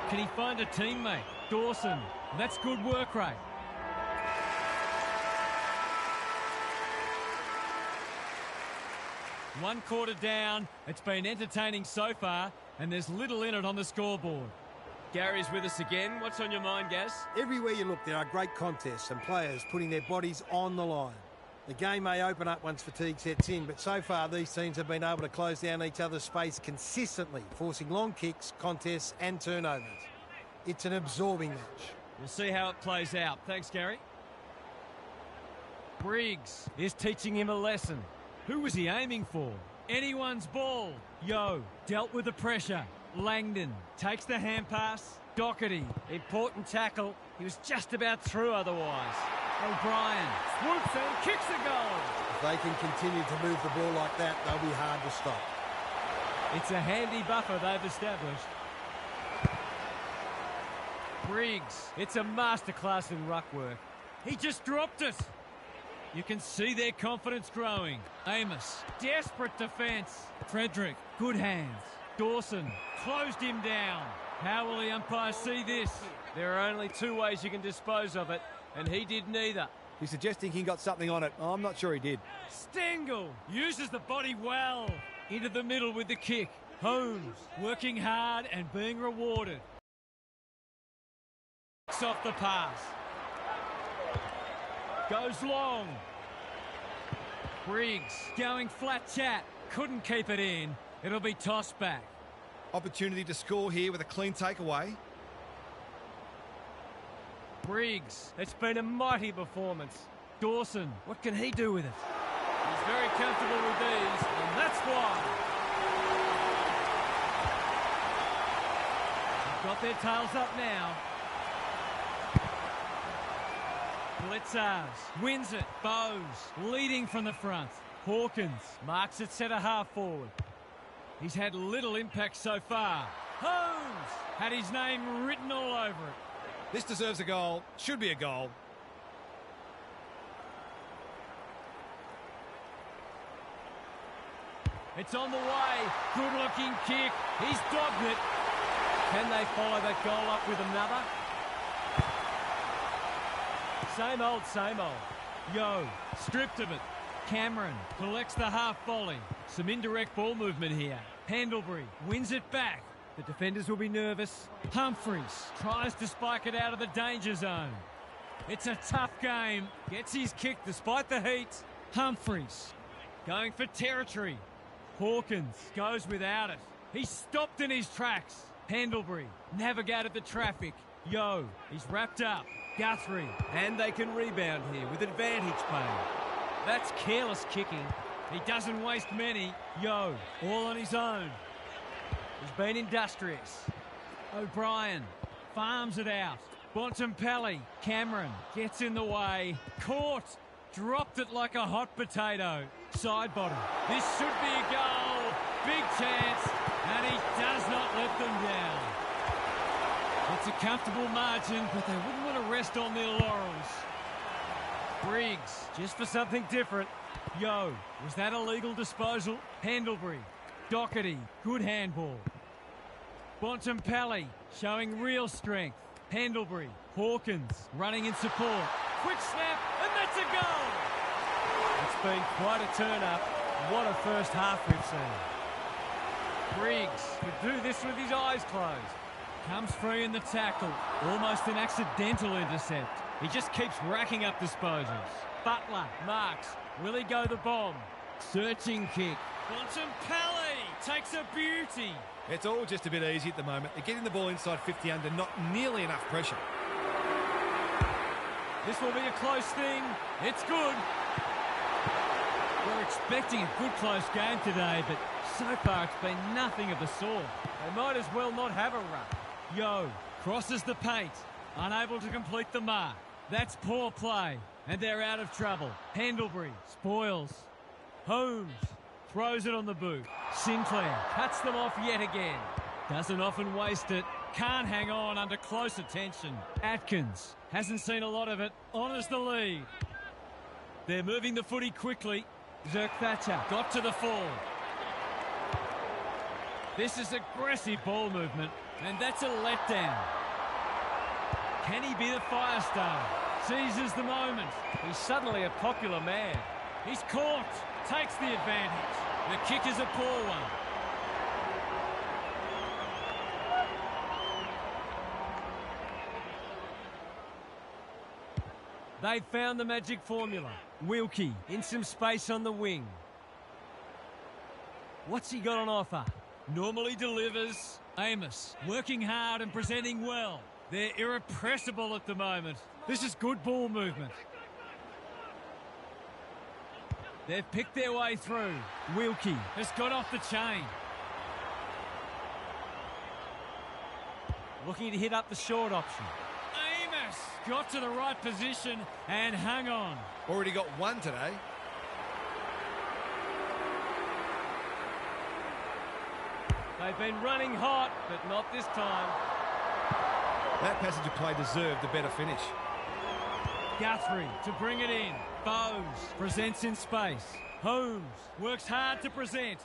Can he find a teammate? Dawson. That's good work rate. One quarter down. It's been entertaining so far, and there's little in it on the scoreboard. Gary's with us again. What's on your mind, Gaz? Everywhere you look, there are great contests and players putting their bodies on the line. The game may open up once fatigue sets in, but so far these teams have been able to close down each other's space consistently, forcing long kicks, contests and turnovers. It's an absorbing match. We'll see how it plays out. Thanks, Gary. Briggs is teaching him a lesson. Who was he aiming for? Anyone's ball. Yo dealt with the pressure. Langdon takes the hand pass. Doherty, important tackle. He was just about through otherwise. O'Brien swoops and kicks a goal. If they can continue to move the ball like that, they'll be hard to stop. It's a handy buffer they've established. Briggs, it's a masterclass in ruck work. He just dropped it. You can see their confidence growing. Amos, desperate defence. Frederick, good hands. Dawson, closed him down. How will the umpire see this? There are only two ways you can dispose of it, and he did neither. He's suggesting he got something on it. I'm not sure he did. Stengel uses the body well. Into the middle with the kick. Holmes working hard and being rewarded. Off the pass. Goes long. Briggs going flat chat. Couldn't keep it in. It'll be tossed back. Opportunity to score here with a clean takeaway. Briggs, it's been a mighty performance. Dawson, what can he do with it? He's very comfortable with these, and that's why. They've got their tails up now. Blitzars wins it. Bowes leading from the front. Hawkins marks it centre half forward. He's had little impact so far. Holmes had his name written all over it. This deserves a goal. Should be a goal. It's on the way. Good looking kick. He's dogged it. Can they follow that goal up with another? Same old, same old. Yo, stripped of it. Cameron collects the half volley. Some indirect ball movement here. Pendlebury wins it back. The defenders will be nervous. Humphries tries to spike it out of the danger zone. It's a tough game. Gets his kick despite the heat. Humphries going for territory. Hawkins goes without it. He's stopped in his tracks. Pendlebury navigated the traffic. Yo, he's wrapped up. Guthrie, and they can rebound here with advantage play. That's careless kicking. He doesn't waste many. Yo, all on his own. He's been industrious. O'Brien farms it out. Bontempelli. Cameron gets in the way. Caught. Dropped it like a hot potato. Side bottom. This should be a goal. Big chance. And he does not let them down. It's a comfortable margin, but they wouldn't want to rest on their laurels. Briggs, just for something different. Yo, was that a legal disposal? Pendlebury. Doherty, good handball. Bontempelli, showing real strength. Pendlebury. Hawkins, running in support. Quick snap, and that's a goal! It's been quite a turn-up. What a first half we've seen. Briggs could do this with his eyes closed. Comes free in the tackle. Almost an accidental intercept. He just keeps racking up disposals. Butler marks. Will he go the bomb? Searching kick. Bontempelli takes a beauty. It's all just a bit easy at the moment. They're getting the ball inside 50 under, not nearly enough pressure. This will be a close thing. It's good. We're expecting a good close game today, but so far it's been nothing of the sort. They might as well not have a run. Yo crosses the paint, unable to complete the mark. That's poor play, and they're out of trouble. Pendlebury spoils. Holmes throws it on the boot. Sinclair cuts them off yet again. Doesn't often waste it. Can't hang on under close attention. Atkins hasn't seen a lot of it. Honours the lead. They're moving the footy quickly. Zerk Thatcher got to the fall. This is aggressive ball movement, and that's a letdown. Can he be the fire starter? Seizes the moment. He's suddenly a popular man. He's caught. Takes the advantage. The kick is a poor one. They've found the magic formula. Wilkie in some space on the wing. What's he got on offer? Normally delivers. Amos working hard and presenting well. They're irrepressible at the moment. This is good ball movement. They've picked their way through. Wilkie has got off the chain. Looking to hit up the short option. Amos got to the right position and hung on. Already got one today. They've been running hot, but not this time. That passage of play deserved a better finish. Guthrie to bring it in. Bowes presents in space. Holmes works hard to present.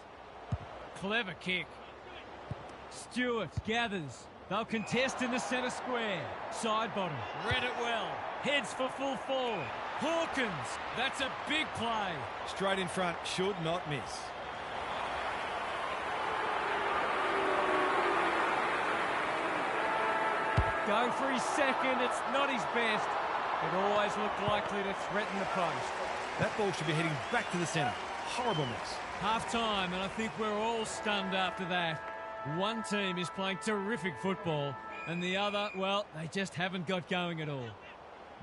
Clever kick. Stewart gathers. They'll contest in the centre square. Side bottom. Read it well. Heads for full forward. Hawkins. That's a big play. Straight in front. Should not miss. Going for his second. It's not his best. It always looked likely to threaten the post. That ball should be heading back to the centre. Horrible miss. Half-time, and I think we're all stunned after that. One team is playing terrific football, and the other, well, they just haven't got going at all.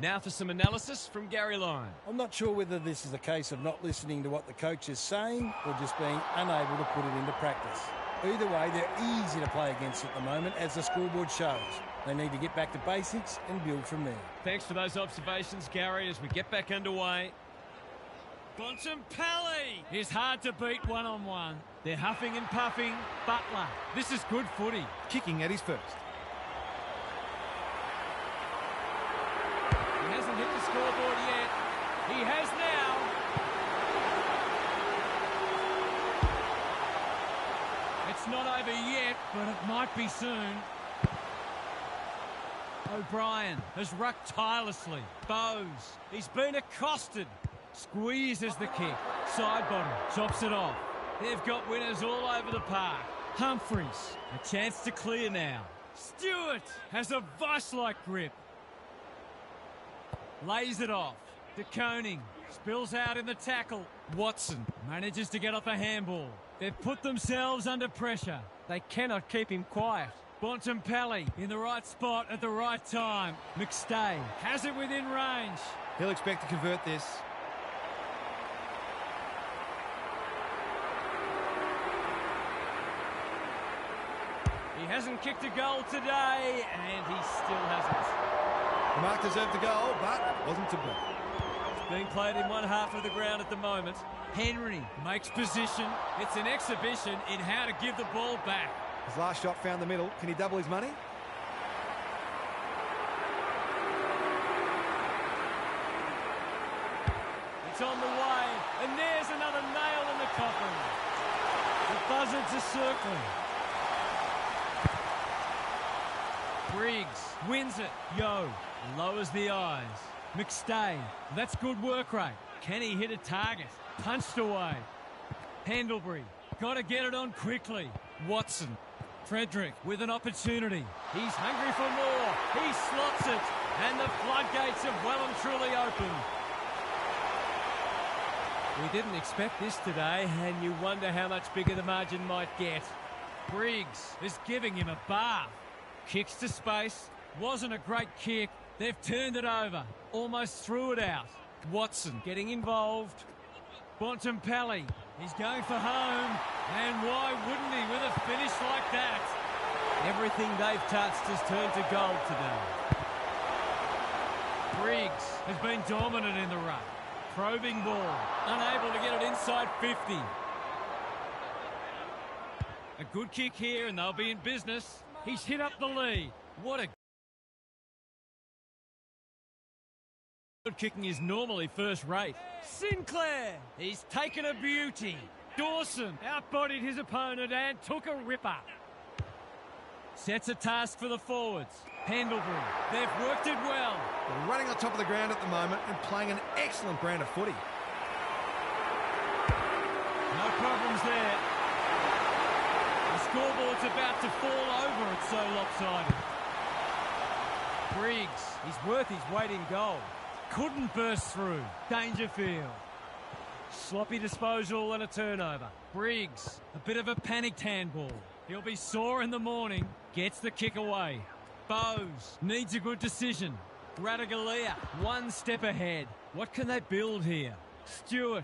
Now for some analysis from Gary Lyon. I'm not sure whether this is a case of not listening to what the coach is saying or just being unable to put it into practice. Either way, they're easy to play against at the moment, as the scoreboard shows. They need to get back to basics and build from there. Thanks for those observations, Gary, as we get back underway. Bontempelli is hard to beat one-on-one. They're huffing and puffing. Butler, this is good footy. Kicking at his first. He hasn't hit the scoreboard yet. He has now. It's not over yet, but it might be soon. O'Brien has rucked tirelessly. Bowes, he's been accosted. Squeezes the kick. Side bottom, chops it off. They've got winners all over the park. Humphreys, a chance to clear now. Stewart has a vice-like grip. Lays it off. De Koning spills out in the tackle. Watson manages to get off a handball. They've put themselves under pressure. They cannot keep him quiet. Bontempelli in the right spot at the right time. McStay has it within range. He'll expect to convert this. He hasn't kicked a goal today, and he still hasn't. The mark deserved the goal, but wasn't to be. being played in one half of the ground at the moment. Henry makes position. It's an exhibition in how to give the ball back. His last shot found the middle. Can he double his money? It's on the way, and there's another nail in the coffin. The buzzards are circling. Briggs wins it. Yo lowers the eyes. McStay, that's good work rate. Can he hit a target? Punched away. Pendlebury, got to get it on quickly. Watson, Frederick with an opportunity. He's hungry for more. He slots it, and the floodgates have well and truly opened. We didn't expect this today, and you wonder how much bigger the margin might get. Briggs is giving him a bath. Kicks to space. Wasn't a great kick. They've turned it over. Almost threw it out. Watson getting involved. Bontempelli. He's going for home. And why wouldn't he with a finish like that? Everything they've touched has turned to gold today. Briggs has been dominant in the run. Probing ball. Unable to get it inside 50. A good kick here and they'll be in business. He's hit up the lead. What a good kicking is normally first rate. Sinclair, he's taken a beauty. Dawson outbodied his opponent and took a ripper. Sets a task for the forwards. Pendlebury, they've worked it well. They're running on top of the ground at the moment and playing an excellent brand of footy. No problems there. The scoreboard's about to fall over, it's so lopsided. Briggs, he's worth his weight in gold. Couldn't burst through. Dangerfield. Sloppy disposal and a turnover. Briggs, a bit of a panicked handball. He'll be sore in the morning. Gets the kick away. Bowes needs a good decision. Radaglia, one step ahead. What can they build here? Stewart.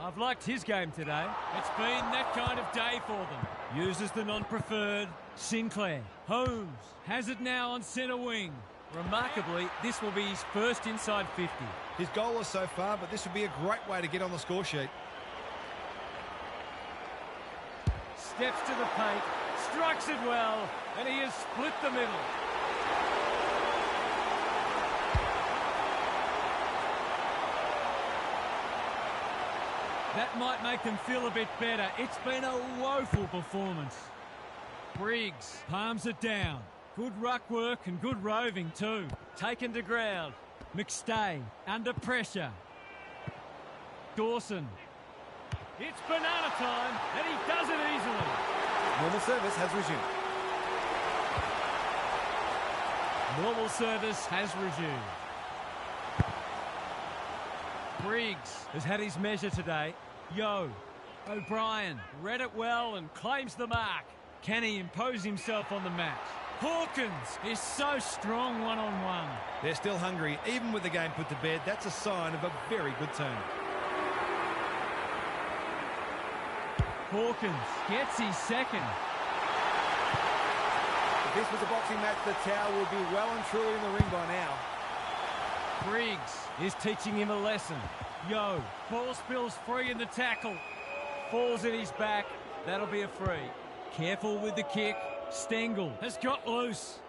I've liked his game today. It's been that kind of day for them. Uses the non-preferred. Sinclair. Holmes has it now on centre wing. Remarkably, this will be his first inside 50. His goal is so far, but this would be a great way to get on the score sheet. Steps to the paint, strikes it well, and he has split the middle. That might make them feel a bit better. It's been a woeful performance. Briggs palms it down. Good ruck work and good roving too. Taken to ground. McStay under pressure. Dawson. It's banana time and he does it easily. Normal service has resumed. Normal service has resumed. Briggs has had his measure today. Yo. O'Brien read it well and claims the mark. Can he impose himself on the match? Hawkins is so strong one-on-one. They're still hungry, even with the game put to bed. That's a sign of a very good team. Hawkins gets his second. If this was a boxing match, the towel would be well and truly in the ring by now. Briggs is teaching him a lesson. Yo, ball spills free in the tackle. Falls at his back. That'll be a free. Careful with the kick. Stengel has got loose.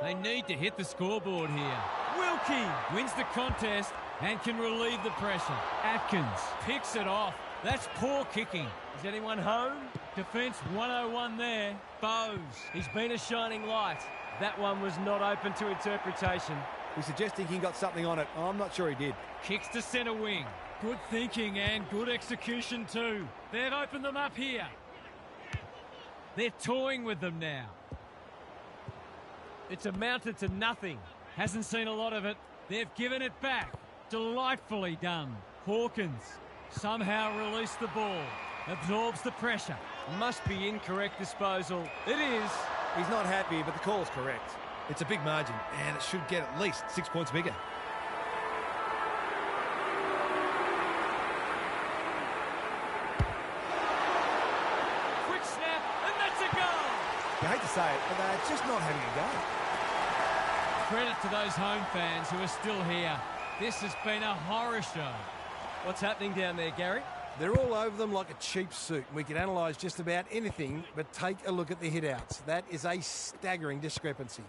They need to hit the scoreboard here. Wilkie wins the contest and can relieve the pressure. Atkins picks it off. That's poor kicking. Is anyone home? Defence 101 there. Bowes, he's been a shining light. That one was not open to interpretation. He's suggesting he got something on it. I'm not sure he did. Kicks to centre wing. Good thinking and good execution too. They've opened them up here. They're toying with them now. It's amounted to nothing. Hasn't seen a lot of it. They've given it back. Delightfully done. Hawkins somehow released the ball. Absorbs the pressure. Must be incorrect disposal. It is. He's not happy, but the call is correct. It's a big margin, and it should get at least 6 points bigger. You hate to say it, but they're just not having a go. Credit to those home fans who are still here. This has been a horror show. What's happening down there, Gary? They're all over them like a cheap suit. We can analyse just about anything, but take a look at the hit-outs. That is a staggering discrepancy.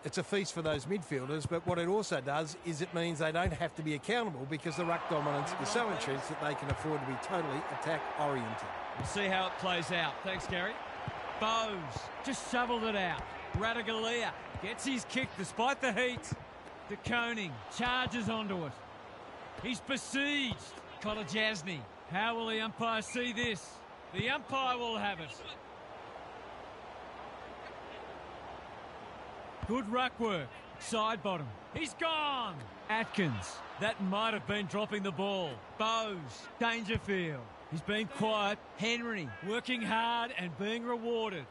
It's a feast for those midfielders, but what it also does is it means they don't have to be accountable because the ruck dominance is so entrenched that they can afford to be totally attack-oriented. We'll see how it plays out. Thanks, Gary. Bowes just shoveled it out. Radaglia gets his kick despite the heat. De Koning charges onto it. He's besieged. Kolajasny. How will the umpire see this? The umpire will have it. Good ruck work. Side bottom. He's gone. Atkins. That might have been dropping the ball. Bowes. Dangerfield. He's been quiet. Henry working hard and being rewarded.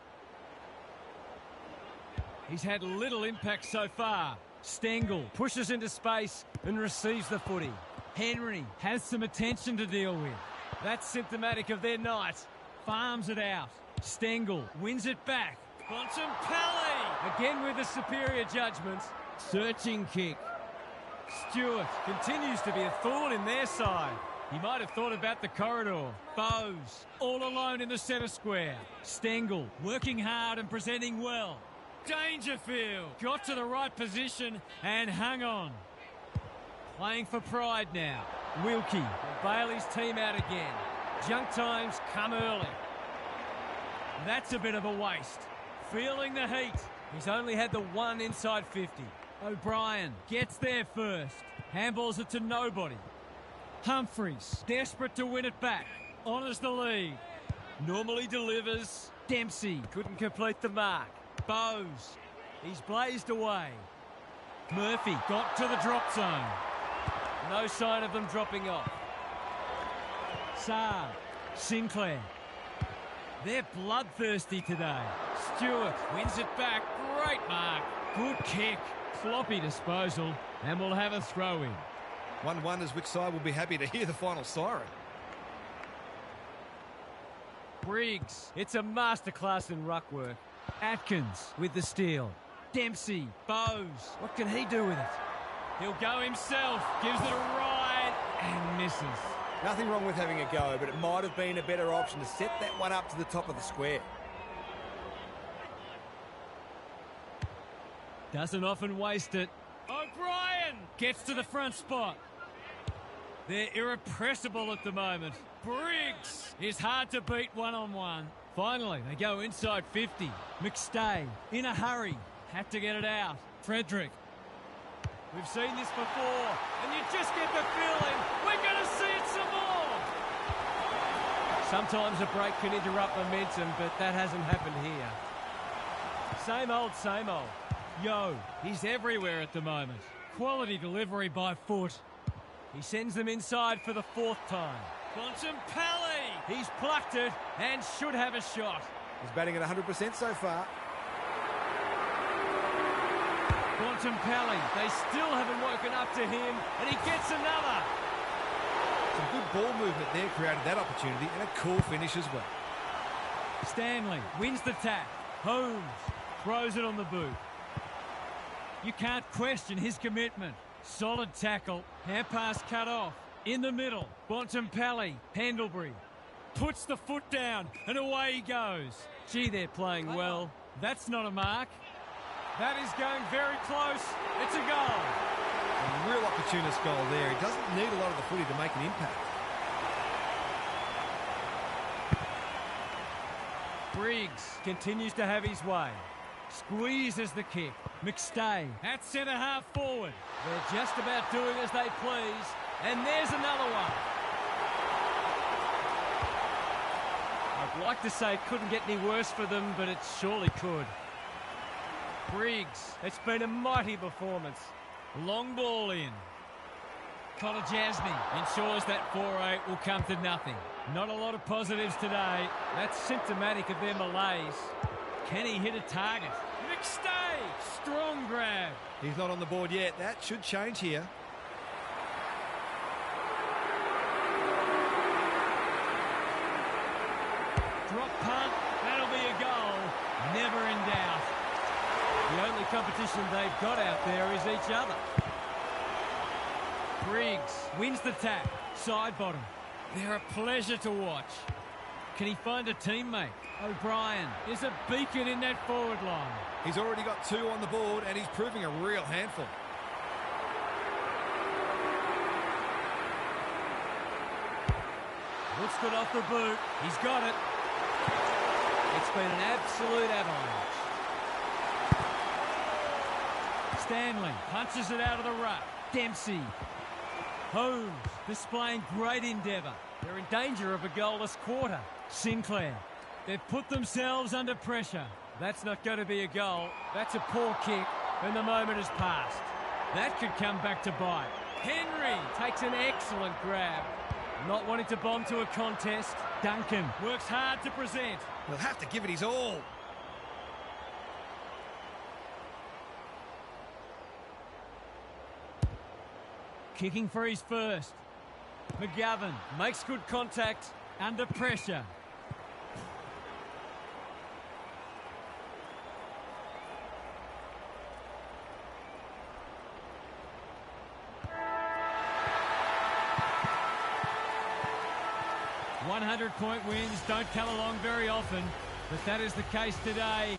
He's had little impact so far. Stengel pushes into space and receives the footy. Henry has some attention to deal with. That's symptomatic of their night. Farms it out. Stengel wins it back. Bontempelli again with a superior judgment. Searching kick. Stewart continues to be a thorn in their side. He might have thought about the corridor. Bowes all alone in the centre square. Stengel working hard and presenting well. Dangerfield got to the right position and hung on. Playing for pride now. Wilkie will bail his team out again. Junk times come early. That's a bit of a waste. Feeling the heat. He's only had the one inside 50. O'Brien gets there first. Handballs it to nobody. Humphries, desperate to win it back. Honours the lead. Normally delivers. Dempsey couldn't complete the mark. Bowes, he's blazed away. Murphy got to the drop zone. No sign of them dropping off. Saab, Sinclair. They're bloodthirsty today. Stewart wins it back. Great mark. Good kick. Floppy disposal. And we'll have a throw-in. One wonders which side will be happy to hear the final siren. Briggs. It's a masterclass in ruck work. Atkins with the steal. Dempsey. Bowes. What can he do with it? He'll go himself. Gives it a ride. And misses. Nothing wrong with having a go, but it might have been a better option to set that one up to the top of the square. Doesn't often waste it. O'Brien gets to the front spot. They're irrepressible at the moment. Briggs is hard to beat one-on-one. Finally, they go inside 50. McStay, in a hurry, had to get it out. Frederick. We've seen this before, and you just get the feeling we're going to see it some more. Sometimes a break can interrupt momentum, but that hasn't happened here. Same old, same old. Yo, he's everywhere at the moment. Quality delivery by foot. He sends them inside for the fourth time. Bontempelli! He's plucked it and should have a shot. He's batting at 100% so far. Bontempelli, they still haven't woken up to him, and he gets another. Some good ball movement there created that opportunity, and a cool finish as well. Stanley wins the tap. Holmes throws it on the boot. You can't question his commitment. Solid tackle. Hand pass cut off. In the middle. Bontempelli. Pendlebury. Puts the foot down and away he goes. Gee, they're playing well. That's not a mark. That is going very close. It's a goal. A real opportunist goal there. He doesn't need a lot of the footy to make an impact. Briggs continues to have his way. Squeezes the kick. McStay at centre-half forward. They're just about doing as they please. And there's another one. I'd like to say it couldn't get any worse for them, but it surely could. Briggs, it's been a mighty performance. Long ball in. Kolajasny ensures that 4-8 will come to nothing. Not a lot of positives today. That's symptomatic of their malaise. Can he hit a target? McStay! Strong grab. He's not on the board yet. That should change here. Drop punt. That'll be a goal. Never in doubt. The only competition they've got out there is each other. Briggs wins the tap. Side bottom. They're a pleasure to watch. Can he find a teammate? O'Brien is a beacon in that forward line. He's already got 2 on the board and he's proving a real handful. Looks good off the boot. He's got it. It's been an absolute avalanche. Stanley punches it out of the ruck. Dempsey. Holmes displaying great endeavour. They're in danger of a goalless quarter. Sinclair. They've put themselves under pressure. That's not going to be a goal. That's a poor kick, and the moment has passed. That could come back to bite. Henry takes an excellent grab. Not wanting to bomb to a contest. Duncan works hard to present. He'll have to give it his all. Kicking for his first. McGovern makes good contact under pressure. .100 wins don't come along very often, but that is the case today.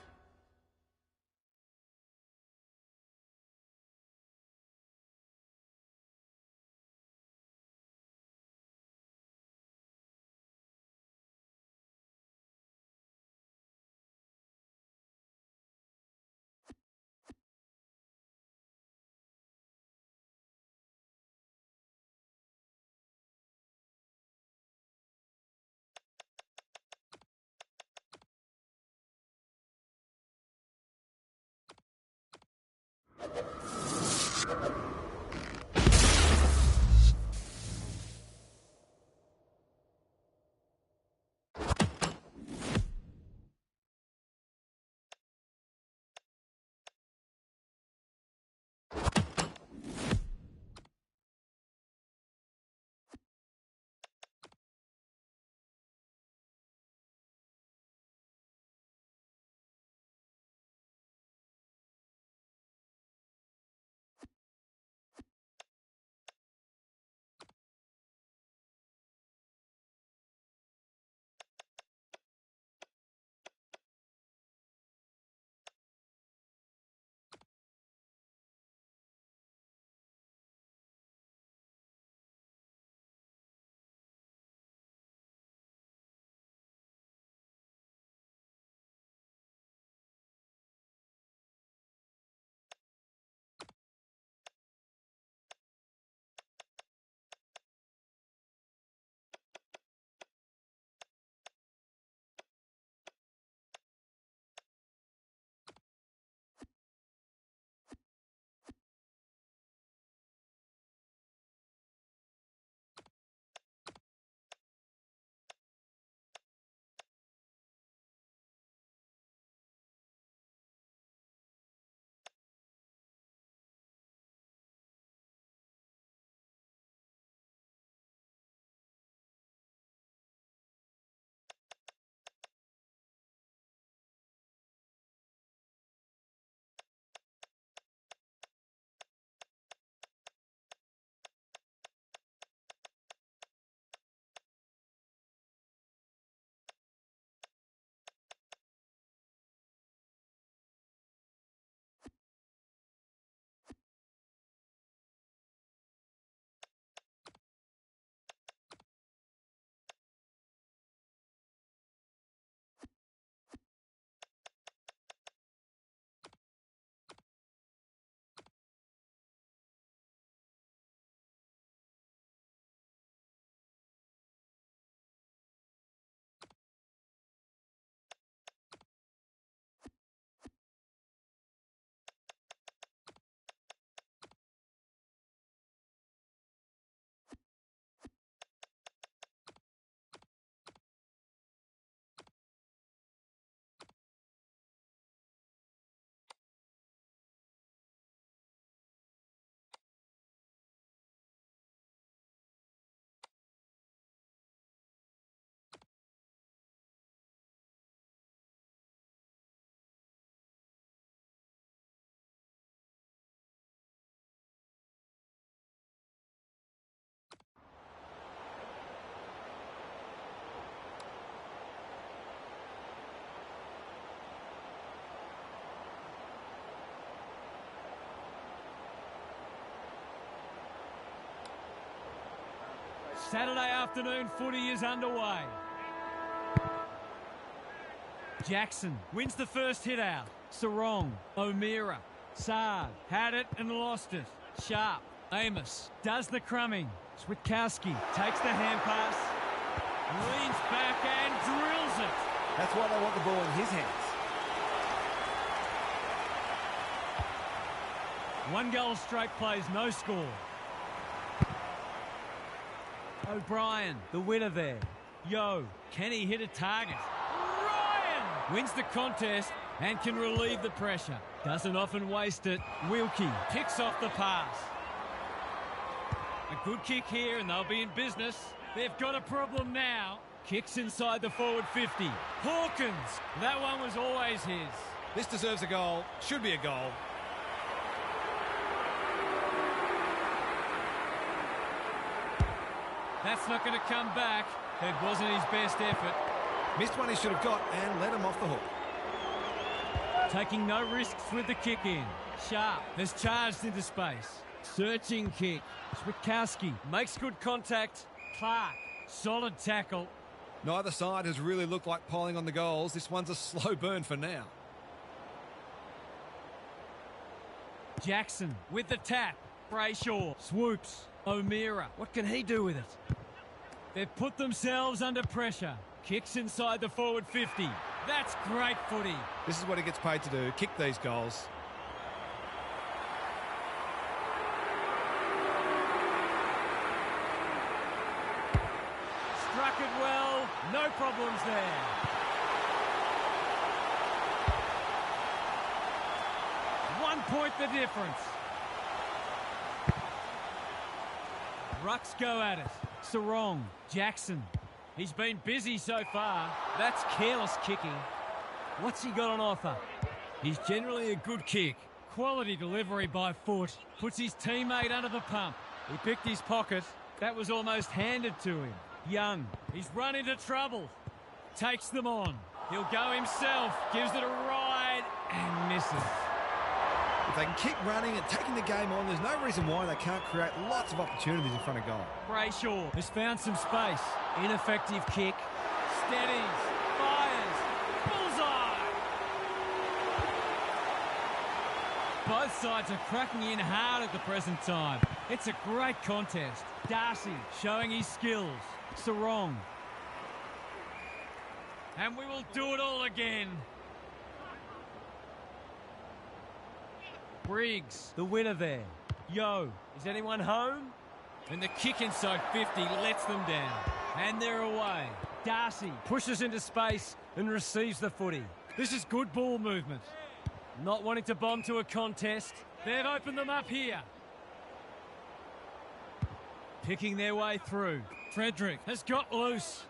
Saturday afternoon footy is underway. Jackson wins the first hit out. Sarong, O'Meara, Saad had it and lost it. Sharp, Amos does the crumbing. Switkowski takes the hand pass, leans back and drills it. That's why they want the ball in his hands. 1 goal straight plays, no score. O'Brien, the winner there. Yo, can he hit a target? Ryan wins the contest and can relieve the pressure. Doesn't often waste it. Wilkie kicks off the pass. A good kick here and they'll be in business. They've got a problem now. Kicks inside the forward 50. Hawkins, that one was always his. This deserves a goal. Should be a goal. That's not going to come back. It wasn't his best effort. Missed one he should have got and let him off the hook. Taking no risks with the kick in. Sharp has charged into space. Searching kick. Switkowski makes good contact. Clark, solid tackle. Neither side has really looked like piling on the goals. This one's a slow burn for now. Jackson with the tap. Brayshaw swoops. O'Meara, what can he do with it? They've put themselves under pressure. Kicks inside the forward 50. That's great footy. This is what he gets paid to do, kick these goals. Struck it well, no problems there. One point the difference. Rucks go at it. Sarong, Jackson. He's been busy so far. That's careless kicking. What's he got on offer? He's generally a good kick. Quality delivery by foot. Puts his teammate under the pump. He picked his pocket. That was almost handed to him. Young, he's run into trouble. Takes them on. He'll go himself. Gives it a ride and misses. If they can keep running and taking the game on, there's no reason why they can't create lots of opportunities in front of goal. Brayshaw has found some space. Ineffective kick. Steadies. Fires. Bullseye! Both sides are cracking in hard at the present time. It's a great contest. Darcy showing his skills. Sarong. And we will do it all again. Briggs, the winner there. Yo, is anyone home? And the kick inside 50 lets them down. And they're away. Darcy pushes into space and receives the footy. This is good ball movement. Not wanting to bomb to a contest. They've opened them up here. Picking their way through. Frederick has got loose.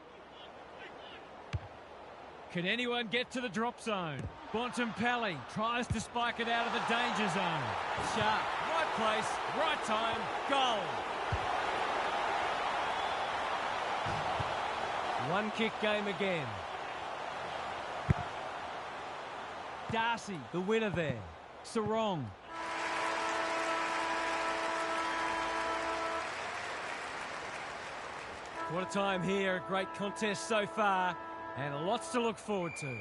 Can anyone get to the drop zone? Bontempelli tries to spike it out of the danger zone. Sharp, right place, right time, goal. One kick game again. Darcy, the winner there. Sarong. What a time here, a great contest so far, and lots to look forward to.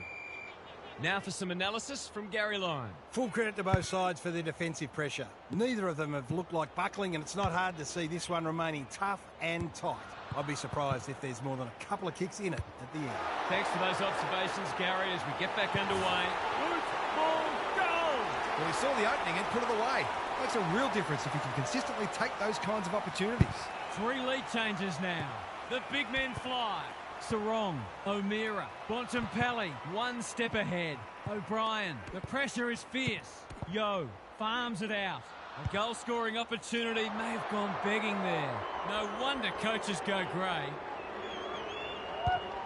Now for some analysis from Gary Lyon. Full credit to both sides for their defensive pressure. Neither of them have looked like buckling, and it's not hard to see this one remaining tough and tight. I'd be surprised if there's more than a couple of kicks in it at the end. Thanks for those observations, Gary, as we get back underway. Boot, ball, goal! Well, he saw the opening and put it away. Makes a real difference if he can consistently take those kinds of opportunities. 3 lead changes now. The big men fly. Sarong, O'Meara, Bontempelli, 1 step ahead. O'Brien, the pressure is fierce. Yo, farms it out. A goal-scoring opportunity may have gone begging there. No wonder coaches go grey.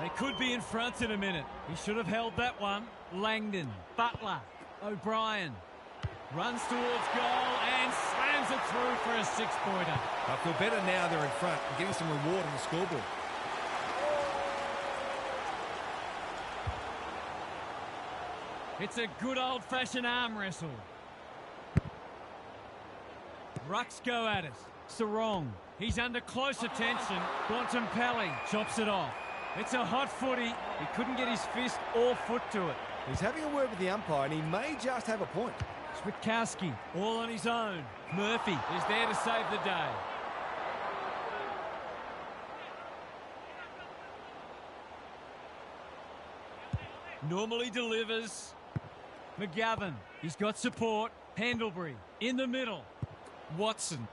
They could be in front in a minute. He should have held that one. Langdon, Butler, O'Brien. Runs towards goal and slams it through for a 6-pointer. I feel better now they're in front and getting some reward on the scoreboard. It's a good old-fashioned arm wrestle. Rucks go at it. Sarong, He's under close attention. Bontempelli chops it off. It's a hot footy. He couldn't get his fist or foot to it. He's having a word with the umpire, and he may just have a point. Switkowski, all on his own. Murphy is there to save the day. Normally delivers. McGovern, he's got support. Pendlebury in the middle. Watson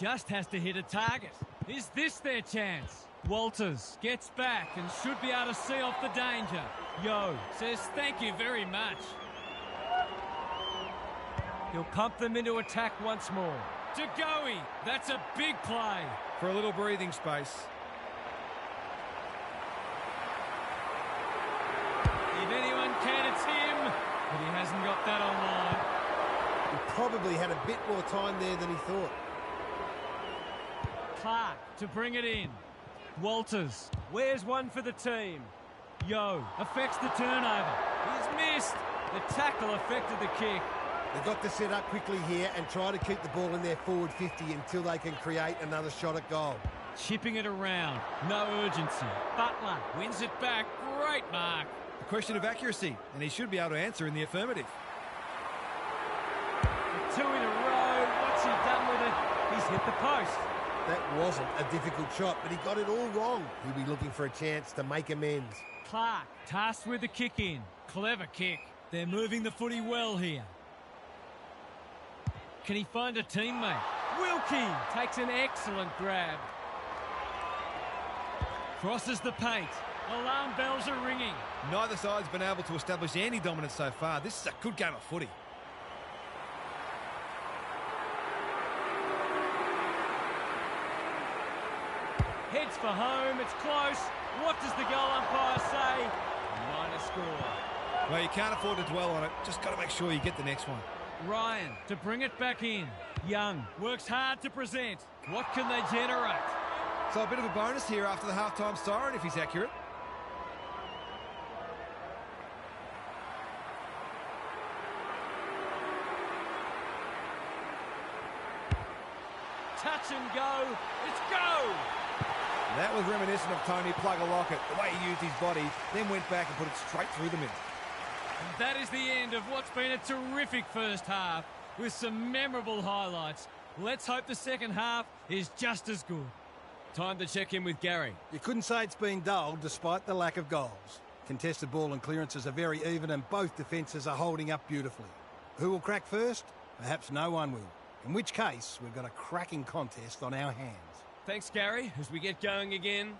just has to hit a target. Is this their chance? Walters gets back and should be able to see off the danger. Yo says thank you very much. He'll pump them into attack once more. Degoe, that's a big play. For a little breathing space. If anyone can, it's him. But he hasn't got that online. He probably had a bit more time there than he thought. Clark to bring it in. Walters, where's one for the team? Yo affects the turnover. He's missed. The tackle affected the kick. They've got to set up quickly here and try to keep the ball in their forward 50 until they can create another shot at goal. Chipping it around. No urgency. Butler wins it back. Great mark. A question of accuracy, and he should be able to answer in the affirmative. 2 in a row. What's he done with it? He's hit the post. That wasn't a difficult shot, but he got it all wrong. He'll be looking for a chance to make amends. Clark tasked with the kick in. Clever kick. They're moving the footy well here. Can he find a teammate? Wilkie takes an excellent grab. Crosses the paint. Alarm bells are ringing. Neither side's been able to establish any dominance so far. This is a good game of footy. Heads for home. It's close. What does the goal umpire say? Minor score. Well, you can't afford to dwell on it. Just got to make sure you get the next one. Ryan to bring it back in. Young works hard to present. What can they generate? So a bit of a bonus here after the halftime siren if he's accurate. Touch and go. It's go! That was reminiscent of Tony Plugger-Lockett, the way he used his body, then went back and put it straight through the middle. And that is the end of what's been a terrific first half with some memorable highlights. Let's hope the second half is just as good. Time to check in with Gary. You couldn't say it's been dull despite the lack of goals. Contested ball and clearances are very even and both defences are holding up beautifully. Who will crack first? Perhaps no one will. In which case, we've got a cracking contest on our hands. Thanks, Gary, as we get going again.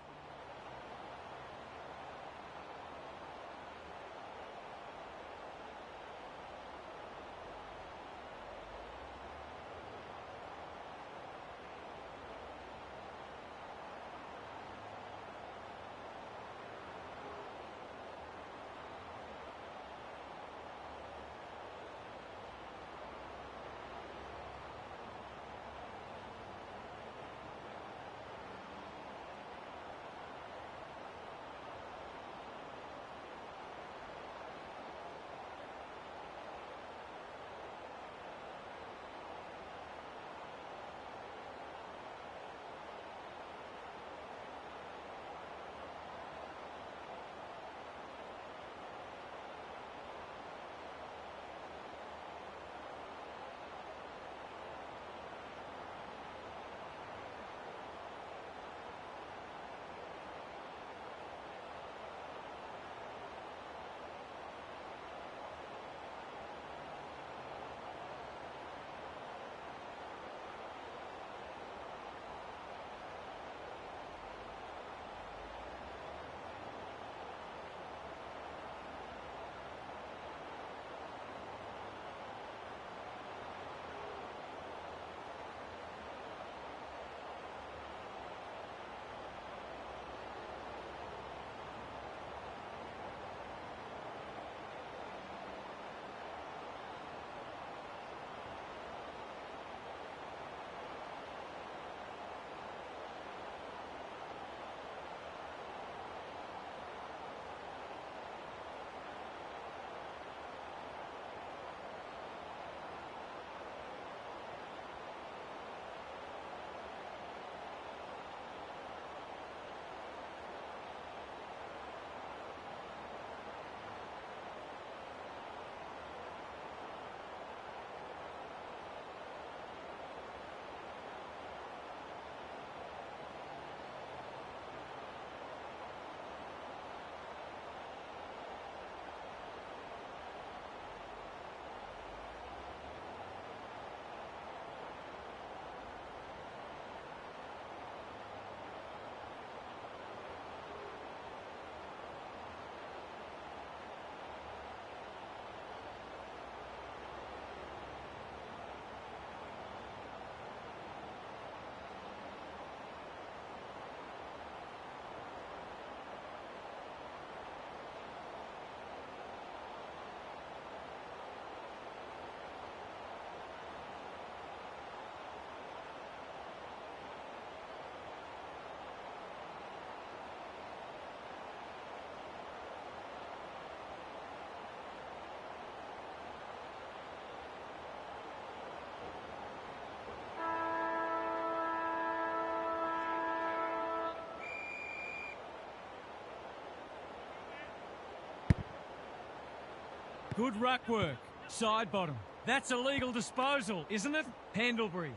Good ruck work. Side bottom. That's a legal disposal, isn't it? Pendlebury.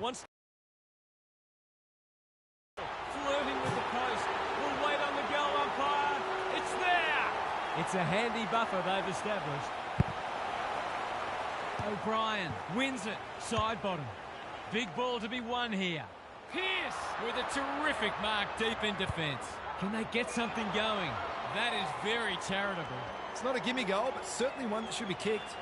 Wants flirting with the post. We'll wait on the goal umpire. It's there! It's a handy buffer they've established. O'Brien wins it. Side bottom. Big ball to be won here. Pearce with a terrific mark deep in defence. Can they get something going? That is very charitable. It's not a gimme goal, but certainly one that should be kicked.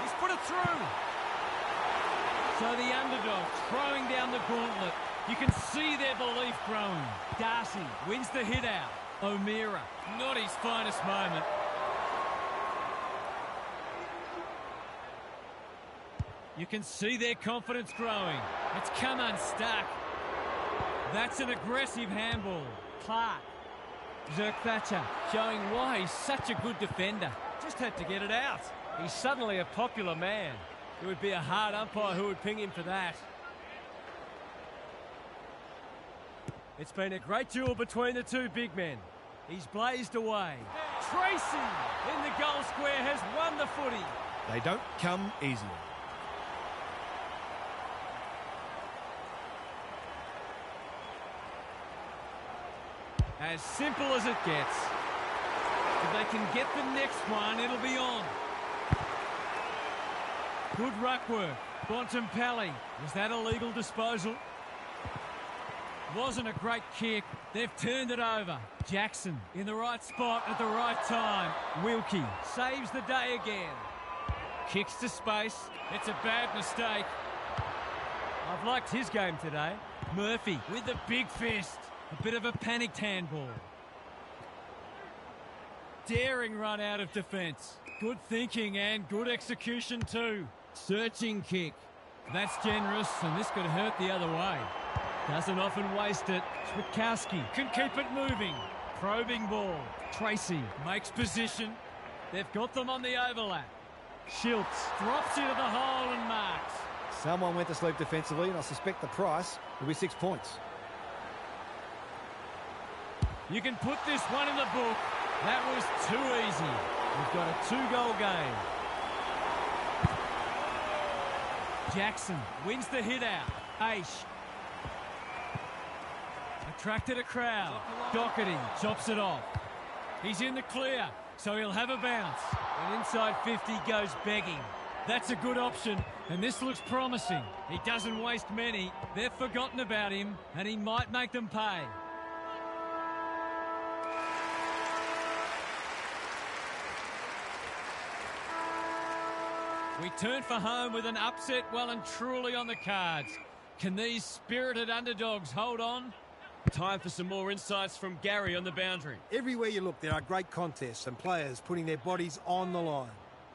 He's put it through. So the underdog throwing down the gauntlet. You can see their belief growing. Darcy wins the hit out. O'Meara, not his finest moment. You can see their confidence growing. It's come unstuck. That's an aggressive handball. Clark. Zerk Thatcher showing why he's such a good defender. Just had to get it out. He's suddenly a popular man. It would be a hard umpire who would ping him for that. It's been a great duel between the two big men. He's blazed away. Tracy in the goal square has won the footy. They don't come easily. As simple as it gets. If they can get the next one, it'll be on. Good ruck work. Bontempelli. Was that a legal disposal? Wasn't a great kick. They've turned it over. Jackson in the right spot at the right time. Wilkie saves the day again. Kicks to space. It's a bad mistake. I've liked his game today. Murphy with the big fist. A bit of a panicked handball. Daring run out of defence. Good thinking and good execution too. Searching kick. That's generous, and this could hurt the other way. Doesn't often waste it. Switkowski can keep it moving. Probing ball. Tracy makes position. They've got them on the overlap. Schiltz drops into the hole and marks. Someone went to sleep defensively, and I suspect the price will be 6 points. You can put this one in the book. That was too easy. We've got a 2-goal game. Jackson wins the hit out. Aish. Attracted a crowd. Doherty chops it off. He's in the clear, so he'll have a bounce. And inside 50 goes begging. That's a good option, and this looks promising. He doesn't waste many. They've forgotten about him, and he might make them pay. We turn for home with an upset well and truly on the cards. Can these spirited underdogs hold on? Time for some more insights from Gary on the boundary. Everywhere you look, there are great contests and players putting their bodies on the line.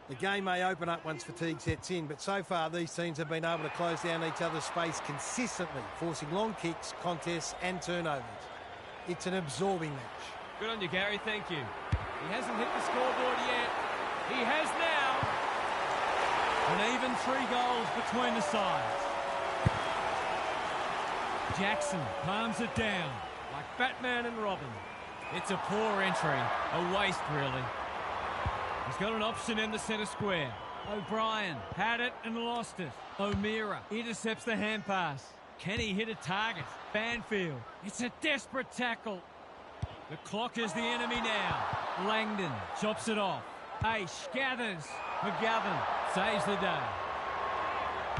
The game may open up once fatigue sets in, but so far these teams have been able to close down each other's space consistently, forcing long kicks, contests and turnovers. It's an absorbing match. Good on you, Gary. Thank you. He hasn't hit the scoreboard yet. He has now. An even 3 goals between the sides. Jackson palms it down like Batman and Robin. It's a poor entry. A waste, really. He's got an option in the centre square. O'Brien had it and lost it. O'Meara intercepts the hand pass. Can he hit a target? Banfield. It's a desperate tackle. The clock is the enemy now. Langdon chops it off. Aish gathers. McGovern saves the day.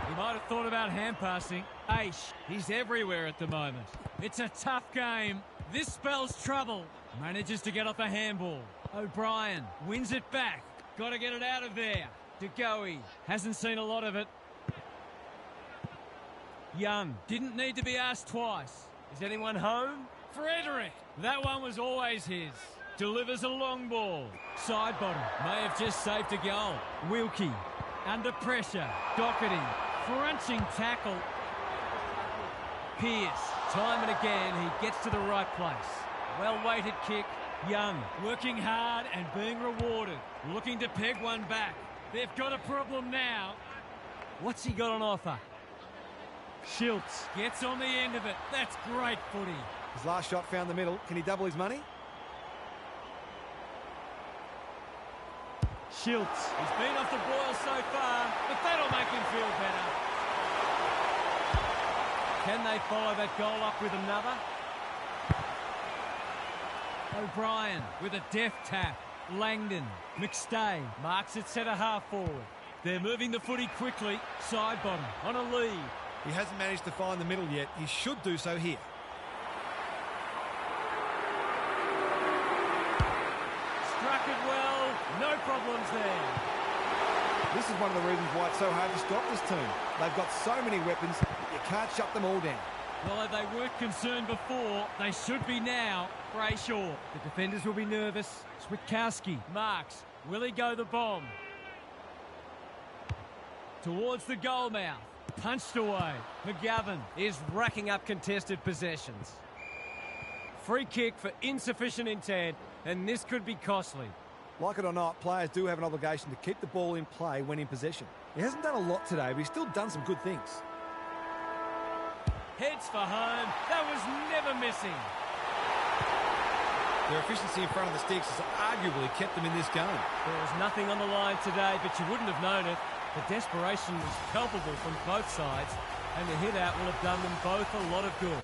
He might have thought about hand passing. Aish, he's everywhere at the moment. It's a tough game. This spells trouble. Manages to get off a handball. O'Brien wins it back. Got to get it out of there. DeGoey hasn't seen a lot of it. Young didn't need to be asked twice. Is anyone home? Frederick. That one was always his. Delivers a long ball. Side bottom. May have just saved a goal. Wilkie. Under pressure. Doherty. Crunching tackle. Pearce. Time and again he gets to the right place. Well-weighted kick. Young. Working hard and being rewarded. Looking to peg one back. They've got a problem now. What's he got on offer? Schiltz gets on the end of it. That's great footy. His last shot found the middle. Can he double his money? Schiltz. He's been off the boil so far, but that'll make him feel better. Can they follow that goal up with another? O'Brien with a deft tap. Langdon. McStay marks it centre half forward. They're moving the footy quickly. Side bottom on a lead. He hasn't managed to find the middle yet. He should do so here. Struck it well. No problems there. This is one of the reasons why it's so hard to stop this team. They've got so many weapons, you can't shut them all down. Well, if they weren't concerned before, they should be now. Brayshaw. The defenders will be nervous. Switkowski marks. Will he go the bomb? Towards the goal mouth. Punched away. McGovern is racking up contested possessions. Free kick for insufficient intent, and this could be costly. Like it or not, players do have an obligation to keep the ball in play when in possession. He hasn't done a lot today, but he's still done some good things. Heads for home. That was never missing. Their efficiency in front of the sticks has arguably kept them in this game. There was nothing on the line today, but you wouldn't have known it. The desperation was palpable from both sides, and the hit out will have done them both a lot of good.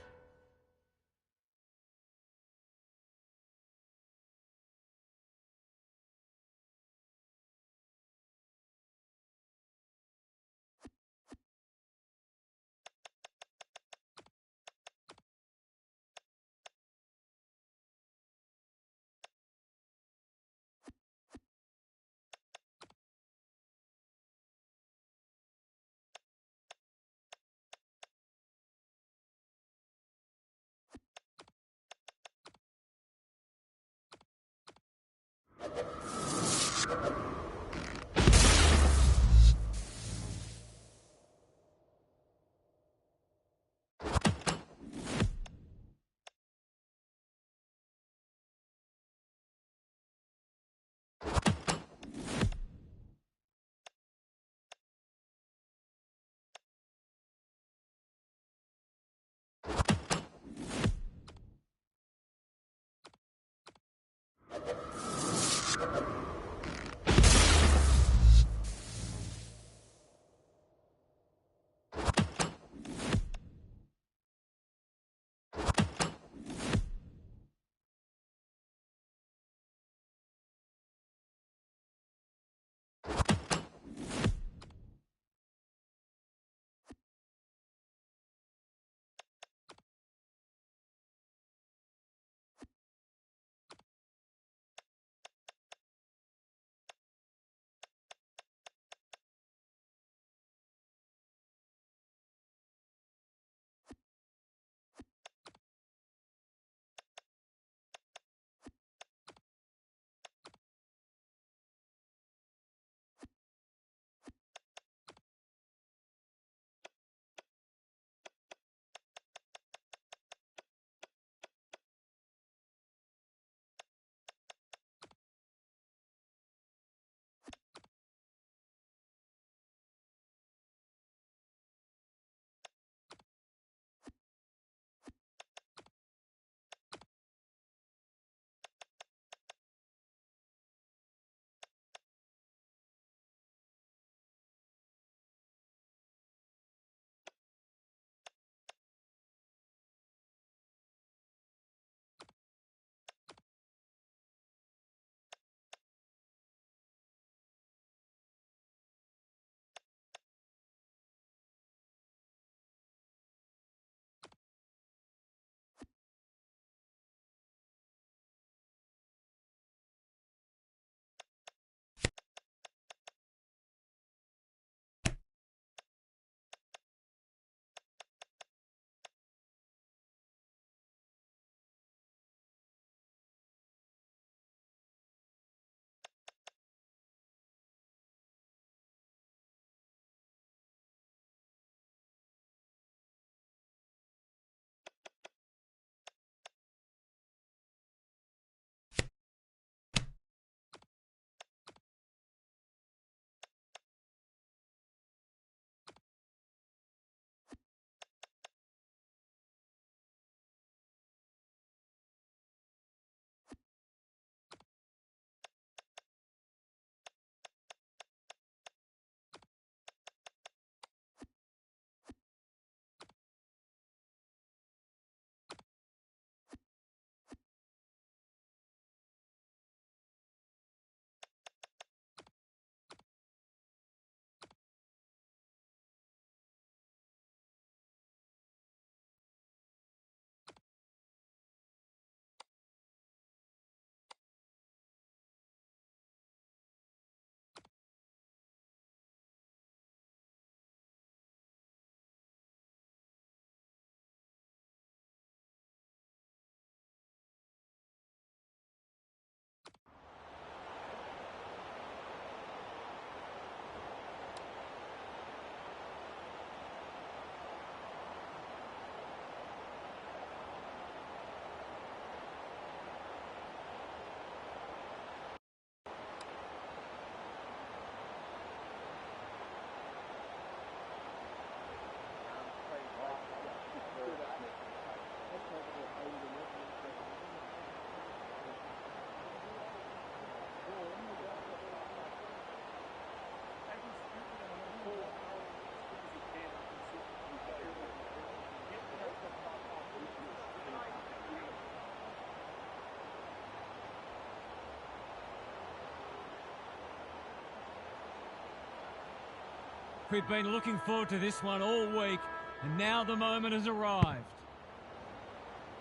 We've been looking forward to this one all week, and now the moment has arrived.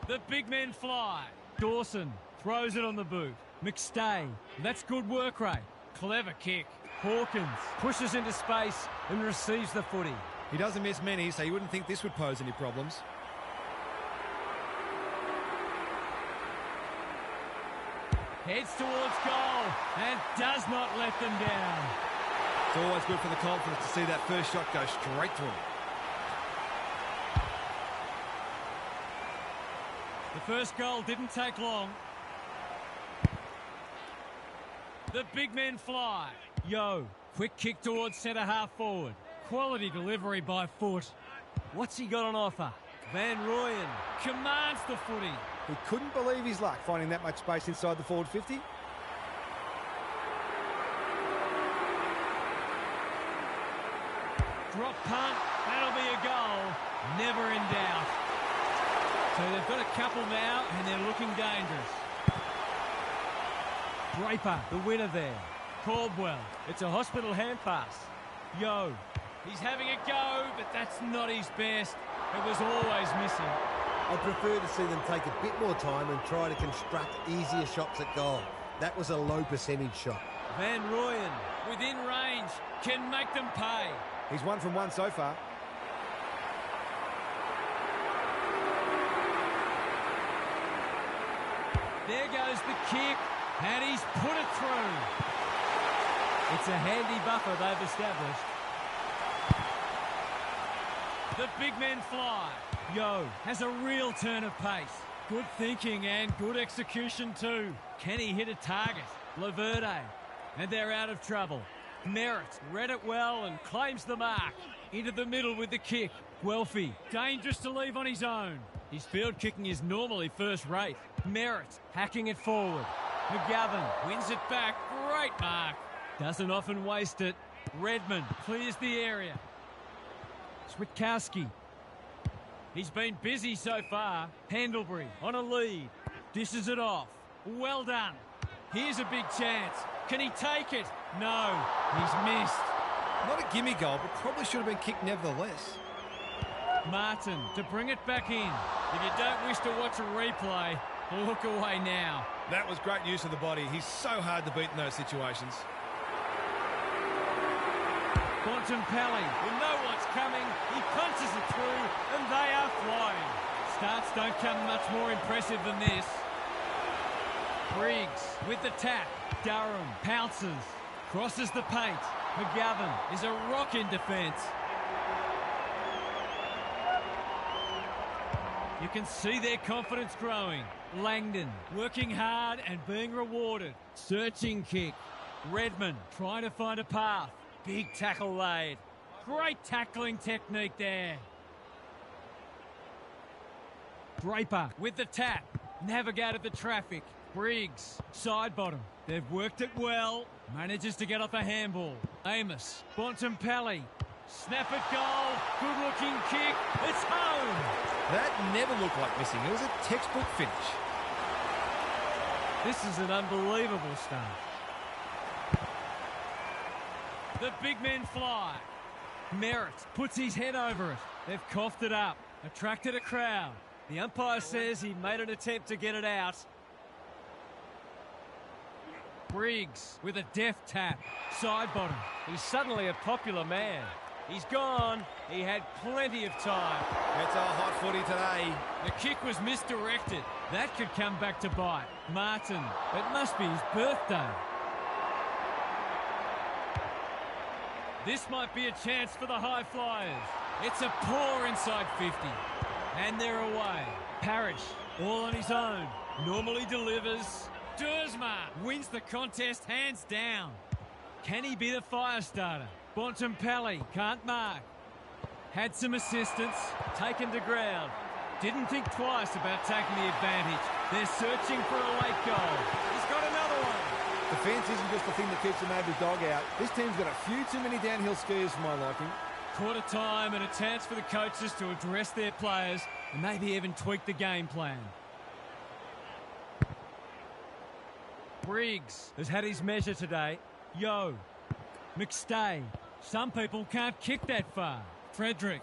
The big men fly. Dawson throws it on the boot. McStay, that's good work rate. Clever kick. Hawkins pushes into space and receives the footy. He doesn't miss many, so you wouldn't think this would pose any problems. Heads towards goal and does not let them down. It's always good for the confidence to see that first shot go straight to him. The first goal didn't take long. The big men fly. Yo, quick kick towards centre half forward. Quality delivery by foot. What's he got on offer? Van Rooyen commands the footy. He couldn't believe his luck finding that much space inside the forward 50. Drop punt, that'll be a goal. Never in doubt. So they've got a couple now and they're looking dangerous. Draper, the winner there. Caldwell, it's a hospital hand pass. Yo, he's having a go, but that's not his best. It was always missing. I'd prefer to see them take a bit more time and try to construct easier shots at goal. That was a low percentage shot. Van Rooyen, within range, can make them pay. He's 1 from 1 so far. There goes the kick, and he's put it through. It's a handy buffer they've established. The big men fly. Yo has a real turn of pace. Good thinking and good execution too. Can he hit a target? Laverde. And they're out of trouble. Merritt read it well and claims the mark. Into the middle with the kick. Guelphy, dangerous to leave on his own. His field kicking is normally first rate. Merritt hacking it forward. McGovern wins it back. Great mark. Doesn't often waste it. Redmond clears the area. Switkowski. He's been busy so far. Pendlebury on a lead. Dishes it off. Well done. Here's a big chance. Can he take it? No, he's missed. Not a gimme goal, but probably should have been kicked nevertheless. Martin to bring it back in. If you don't wish to watch a replay, look away now. That was great use of the body. He's so hard to beat in those situations. Bontempelli, when no one's coming, he punches it through, and they are flying. Starts don't come much more impressive than this. Briggs with the tap. Durham pounces, crosses the paint. McGovern is a rock in defence. You can see their confidence growing. Langdon working hard and being rewarded. Searching kick. Redmond trying to find a path. Big tackle laid. Great tackling technique there. Draper with the tap. Navigated the traffic. Briggs, side bottom. They've worked it well. Manages to get off a handball. Amos, Bontempelli. Snap at goal. Good looking kick. It's home. That never looked like missing. It was a textbook finish. This is an unbelievable start. The big men fly. Merritt puts his head over it. They've coughed it up. Attracted a crowd. The umpire says he made an attempt to get it out. Briggs with a deft tap. Side bottom. He's suddenly a popular man. He's gone. He had plenty of time. It's a hot footy today. The kick was misdirected. That could come back to bite. Martin. It must be his birthday. This might be a chance for the high flyers. It's a poor inside 50. And they're away. Parrish, all on his own. Normally delivers. Duursma wins the contest hands down. Can he be the fire starter? Bontempelli can't mark. Had some assistance. Taken to ground. Didn't think twice about taking the advantage. They're searching for a late goal. He's got another one. Defence isn't just the thing that keeps the neighbour's dog out. This team's got a few too many downhill skiers for my liking. Quarter time and a chance for the coaches to address their players and maybe even tweak the game plan. Briggs has had his measure today. Yo. McStay. Some people can't kick that far. Frederick.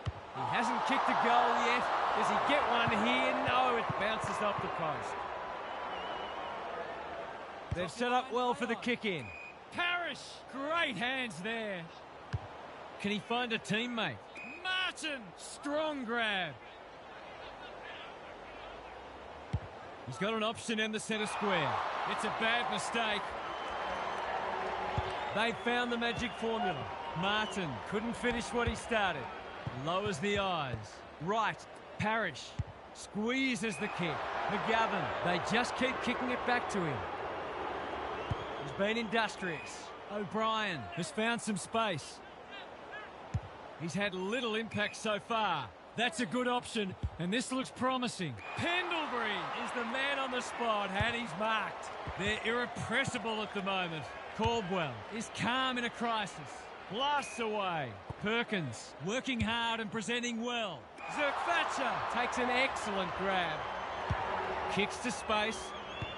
He hasn't kicked a goal yet. Does he get one here? No, it bounces off the post. They've set up well for the kick-in. Parrish! Great hands there. Can he find a teammate? Martin! Strong grab. He's got an option in the centre square. It's a bad mistake. They found the magic formula. Martin couldn't finish what he started. Lowers the eyes. Right. Parrish. Squeezes the kick. McGovern. They just keep kicking it back to him. He's been industrious. O'Brien has found some space. He's had little impact so far. That's a good option, and this looks promising. Pendlebury is the man on the spot, and he's marked. They're irrepressible at the moment. Caldwell is calm in a crisis. Blasts away. Perkins working hard and presenting well. Zerkvacha takes an excellent grab. Kicks to space.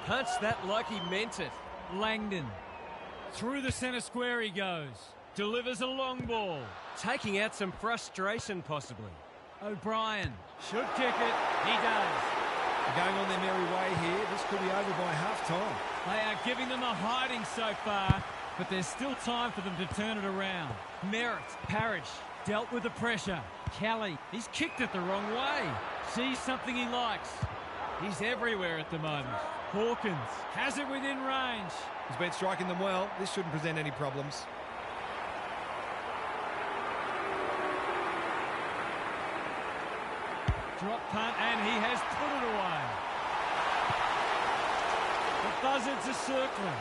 Punched that like he meant it. Langdon. Through the centre square he goes. Delivers a long ball. Taking out some frustration possibly. O'Brien should kick it. He does. They're going on their merry way here. This could be over by half-time. They are giving them a hiding so far, but there's still time for them to turn it around. Merritt, Parrish, dealt with the pressure. Kelly, he's kicked it the wrong way. Sees something he likes. He's everywhere at the moment. Hawkins has it within range. He's been striking them well. This shouldn't present any problems. Drop punt, and he has put it away. The buzzards are circling.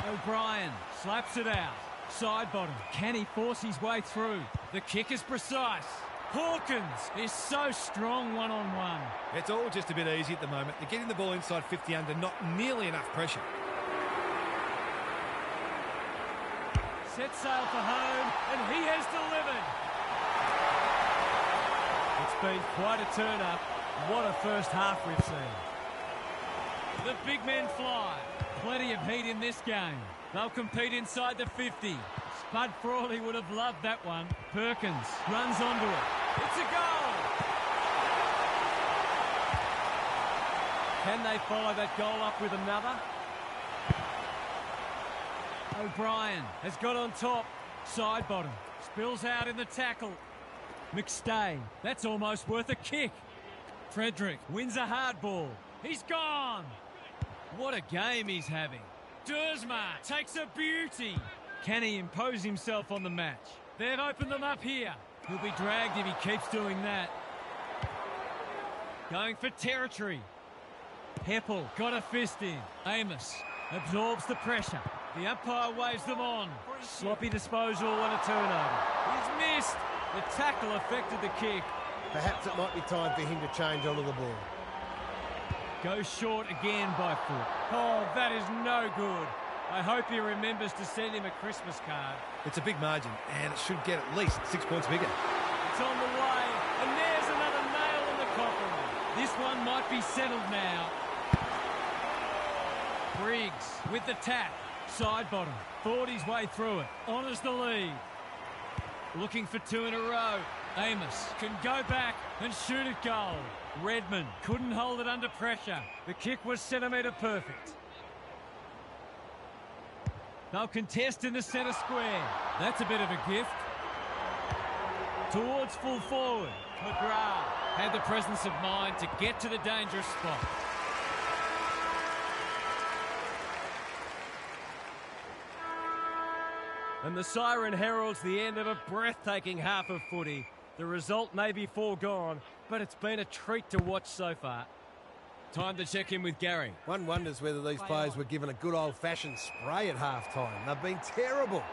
O'Brien slaps it out. Side bottom. Can he force his way through? The kick is precise. Hawkins is so strong one-on-one. It's all just a bit easy at the moment. They're getting the ball inside 50 under, not nearly enough pressure. Set sail for home, and he has delivered. It's been quite a turn-up. What a first half we've seen. The big men fly. Plenty of heat in this game. They'll compete inside the 50. Spud Frawley would have loved that one. Perkins runs onto it. It's a goal! Can they follow that goal up with another? O'Brien has got on top. Side bottom. Spills out in the tackle. McStay. That's almost worth a kick. Frederick wins a hard ball. He's gone. What a game he's having. Dersma takes a beauty. Can he impose himself on the match? They've opened them up here. He'll be dragged if he keeps doing that. Going for territory. Heppel got a fist in. Amos absorbs the pressure. The umpire waves them on. Sloppy disposal and a turnover. He's missed. The tackle affected the kick. Perhaps it might be time for him to change onto the ball. Goes short again by foot. Oh, that is no good. I hope he remembers to send him a Christmas card. It's a big margin, and it should get at least 6 points bigger. It's on the way, and there's another nail in the coffin. This one might be settled now. Briggs with the tap. Side bottom. Fought his way through it. Honours the lead. Looking for two in a row. Amos can go back and shoot at goal. Redmond couldn't hold it under pressure. The kick was centimetre perfect. They'll contest in the centre square. That's a bit of a gift. Towards full forward. McGrath had the presence of mind to get to the dangerous spot. And the siren heralds the end of a breathtaking half of footy. The result may be foregone, but it's been a treat to watch so far. Time to check in with Gary. One wonders whether these players were given a good old-fashioned spray at half-time. They've been terrible.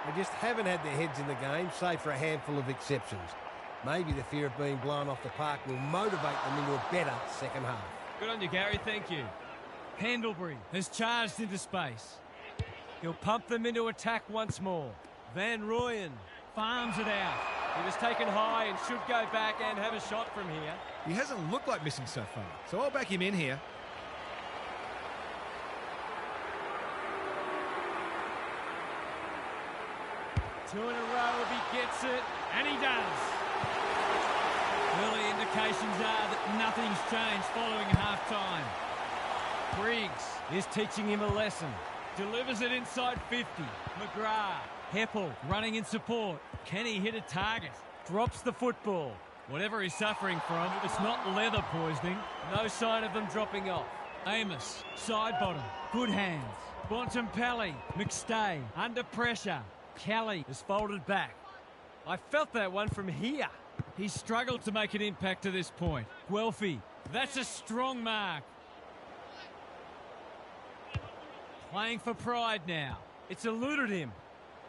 They just haven't had their heads in the game, save for a handful of exceptions. Maybe the fear of being blown off the park will motivate them into a better second half. Good on you, Gary. Thank you. Pendlebury has charged into space. He'll pump them into attack once more. Van Rooyen farms it out. He was taken high and should go back and have a shot from here. He hasn't looked like missing so far, so I'll back him in here. 2 in a row if he gets it, and he does. Early indications are that nothing's changed following half-time. Briggs is teaching him a lesson. Delivers it inside 50. McGrath. Heppel running in support. Can he hit a target? Drops the football. Whatever he's suffering from, it's not leather poisoning. No sign of them dropping off. Amos, side bottom. Good hands. Bontempelli. McStay. Under pressure. Kelly is folded back. I felt that one from here. He's struggled to make an impact to this point. Guelphy. That's a strong mark. Playing for pride now. It's eluded him.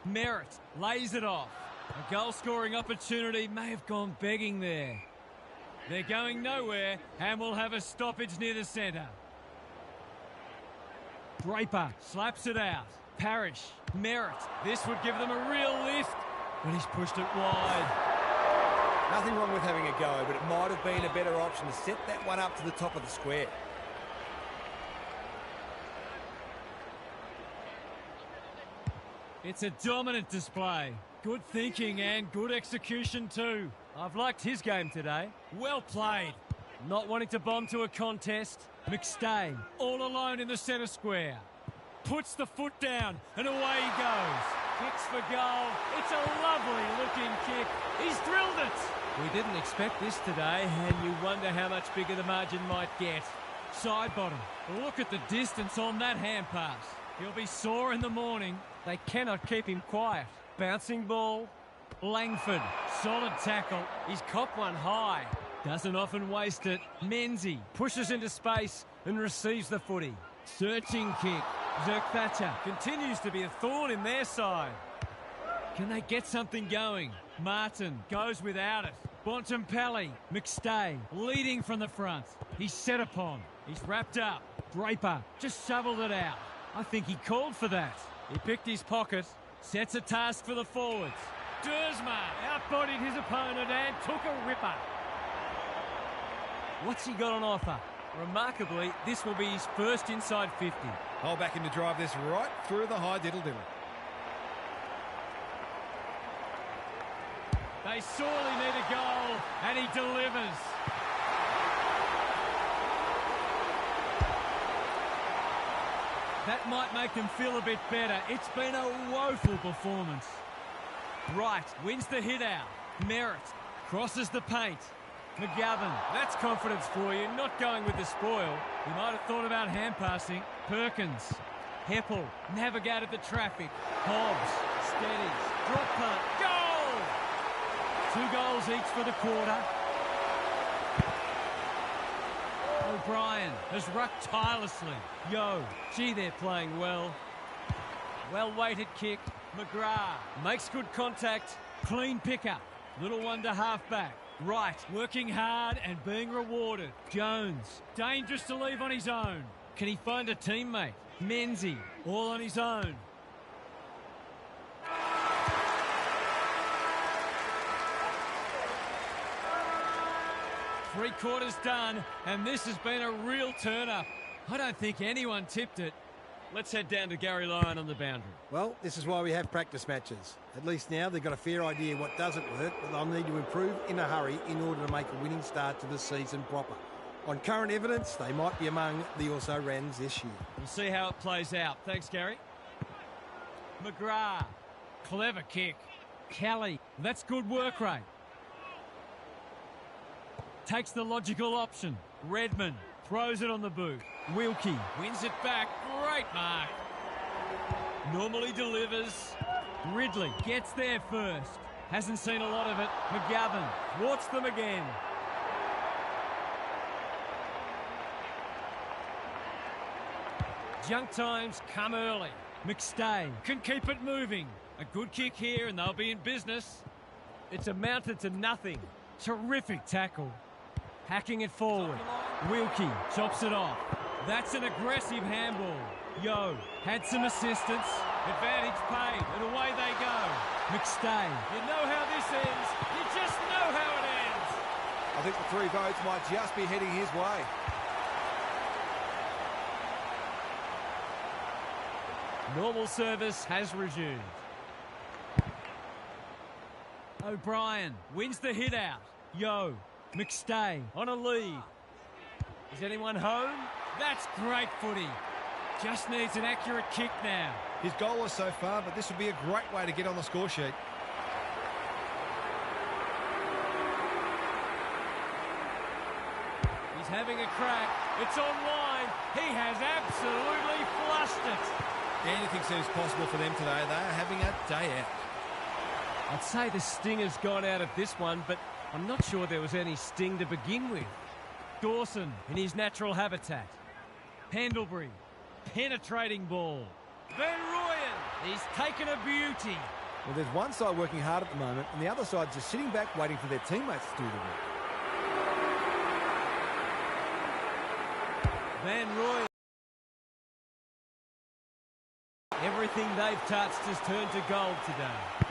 Merritt lays it off. A goal-scoring opportunity may have gone begging there. They're going nowhere and will have a stoppage near the centre. Draper slaps it out. Parrish, Merritt. This would give them a real lift, but he's pushed it wide. Nothing wrong with having a go, but it might have been a better option to set that one up to the top of the square. It's a dominant display. Good thinking and good execution too. I've liked his game today. Well played. Not wanting to bomb to a contest. McStay, all alone in the centre square. Puts the foot down and away he goes. Kicks for goal. It's a lovely looking kick. He's drilled it. We didn't expect this today, and you wonder how much bigger the margin might get. Side bottom. Look at the distance on that hand pass. He'll be sore in the morning. They cannot keep him quiet. Bouncing ball. Langford. Solid tackle. He's copped one high. Doesn't often waste it. Menzie pushes into space and receives the footy. Searching kick. Zerk-Thatcher continues to be a thorn in their side. Can they get something going? Martin goes without it. Bontempelli. McStay leading from the front. He's set upon. He's wrapped up. Draper just shoveled it out. I think he called for that. He picked his pocket. Sets a task for the forwards. Dersma outbodied his opponent and took a ripper. What's he got on offer? Remarkably, this will be his first inside 50. I'll back him to drive this right through the high diddle-diddle. They sorely need a goal, and he delivers. That might make them feel a bit better. It's been a woeful performance. Wright wins the hit out. Merritt crosses the paint. McGovern, that's confidence for you, not going with the spoil. He might have thought about hand passing. Perkins. Heppel navigated the traffic. Hobbs steadies. Drop punt. Goal! 2 goals each for the quarter. O'Brien has rucked tirelessly. Yo, gee, they're playing well. Well-weighted kick. McGrath makes good contact. Clean pickup. Little one to half-back. Wright working hard and being rewarded. Jones, dangerous to leave on his own. Can he find a teammate? Menzie, all on his own. Three quarters done, and this has been a real turn-up. I don't think anyone tipped it. Let's head down to Gary Lyon on the boundary. Well, this is why we have practice matches. At least now they've got a fair idea what doesn't work, but they'll need to improve in a hurry in order to make a winning start to the season proper. On current evidence, they might be among the also-rans this year. We'll see how it plays out. Thanks, Gary. McGrath, clever kick. Kelly, that's good work rate. Takes the logical option. Redmond throws it on the boot. Wilkie wins it back. Great mark. Normally delivers. Ridley gets there first. Hasn't seen a lot of it. McGovern thwarts them again. Junk times come early. McStay can keep it moving. A good kick here and they'll be in business. It's amounted to nothing. Terrific tackle. Hacking it forward. Wilkie chops it off. That's an aggressive handball. Yo had some assistance. Advantage paid, and away they go. McStay. You know how this ends. You just know how it ends. I think the 3 votes might just be heading his way. Normal service has resumed. O'Brien wins the hit out. Yo, McStay on a lead. Is anyone home? That's great footy. Just needs an accurate kick now. His goal was so far, but this would be a great way to get on the score sheet. He's having a crack. It's online. He has absolutely flushed it. Anything seems possible for them today. They are having a day out. I'd say the sting has gone out of this one, but I'm not sure there was any sting to begin with. Dawson in his natural habitat. Pendlebury, penetrating ball. Van Rooyen, he's taken a beauty. Well, there's one side working hard at the moment, and the other side just sitting back waiting for their teammates to do the work. Van Rooyen. Everything they've touched has turned to gold today.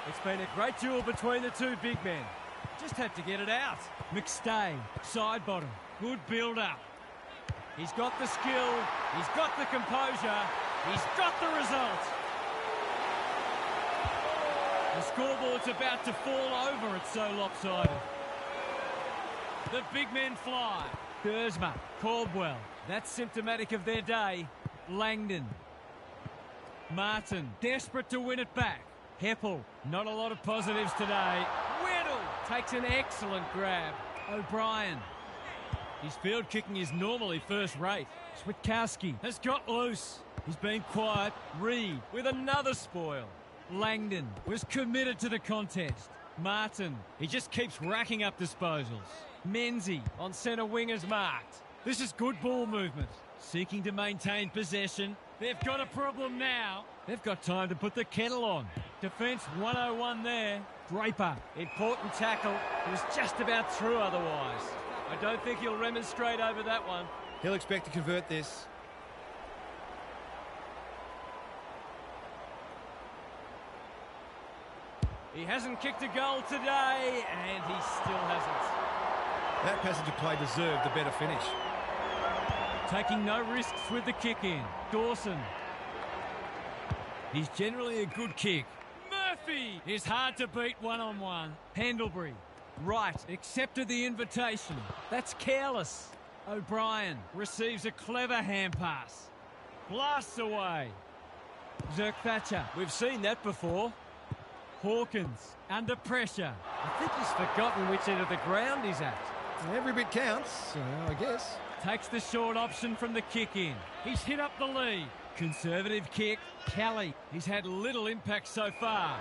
It's been a great duel between the two big men. Just had to get it out. McStay, side bottom. Good build-up. He's got the skill. He's got the composure. He's got the result. The scoreboard's about to fall over. It's so lopsided. The big men fly. Kurzma, Caldwell. That's symptomatic of their day. Langdon. Martin, desperate to win it back. Heppel, not a lot of positives today. Whittle takes an excellent grab. O'Brien. His field kicking is normally first rate. Switkowski has got loose. He's been quiet. Reed with another spoil. Langdon was committed to the contest. Martin, he just keeps racking up disposals. Menzie on centre wing is marked. This is good ball movement. Seeking to maintain possession. They've got a problem now. They've got time to put the kettle on. Defence 101 there. Draper, important tackle. He was just about through otherwise. I don't think he'll remonstrate over that one. He'll expect to convert this. He hasn't kicked a goal today, and he still hasn't. That passage of play deserved a better finish. Taking no risks with the kick in. Dawson. He's generally a good kick. Murphy is hard to beat one-on-one. Pendlebury. Right, accepted the invitation. That's careless. O'Brien receives a clever hand pass. Blasts away. Zerk Thatcher. We've seen that before. Hawkins under pressure. I think he's forgotten which end of the ground he's at. Every bit counts, I guess. Takes the short option from the kick in. He's hit up the lead. Conservative kick. Kelly. He's had little impact so far.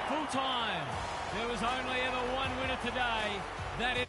Full time. There was only ever one winner today. That is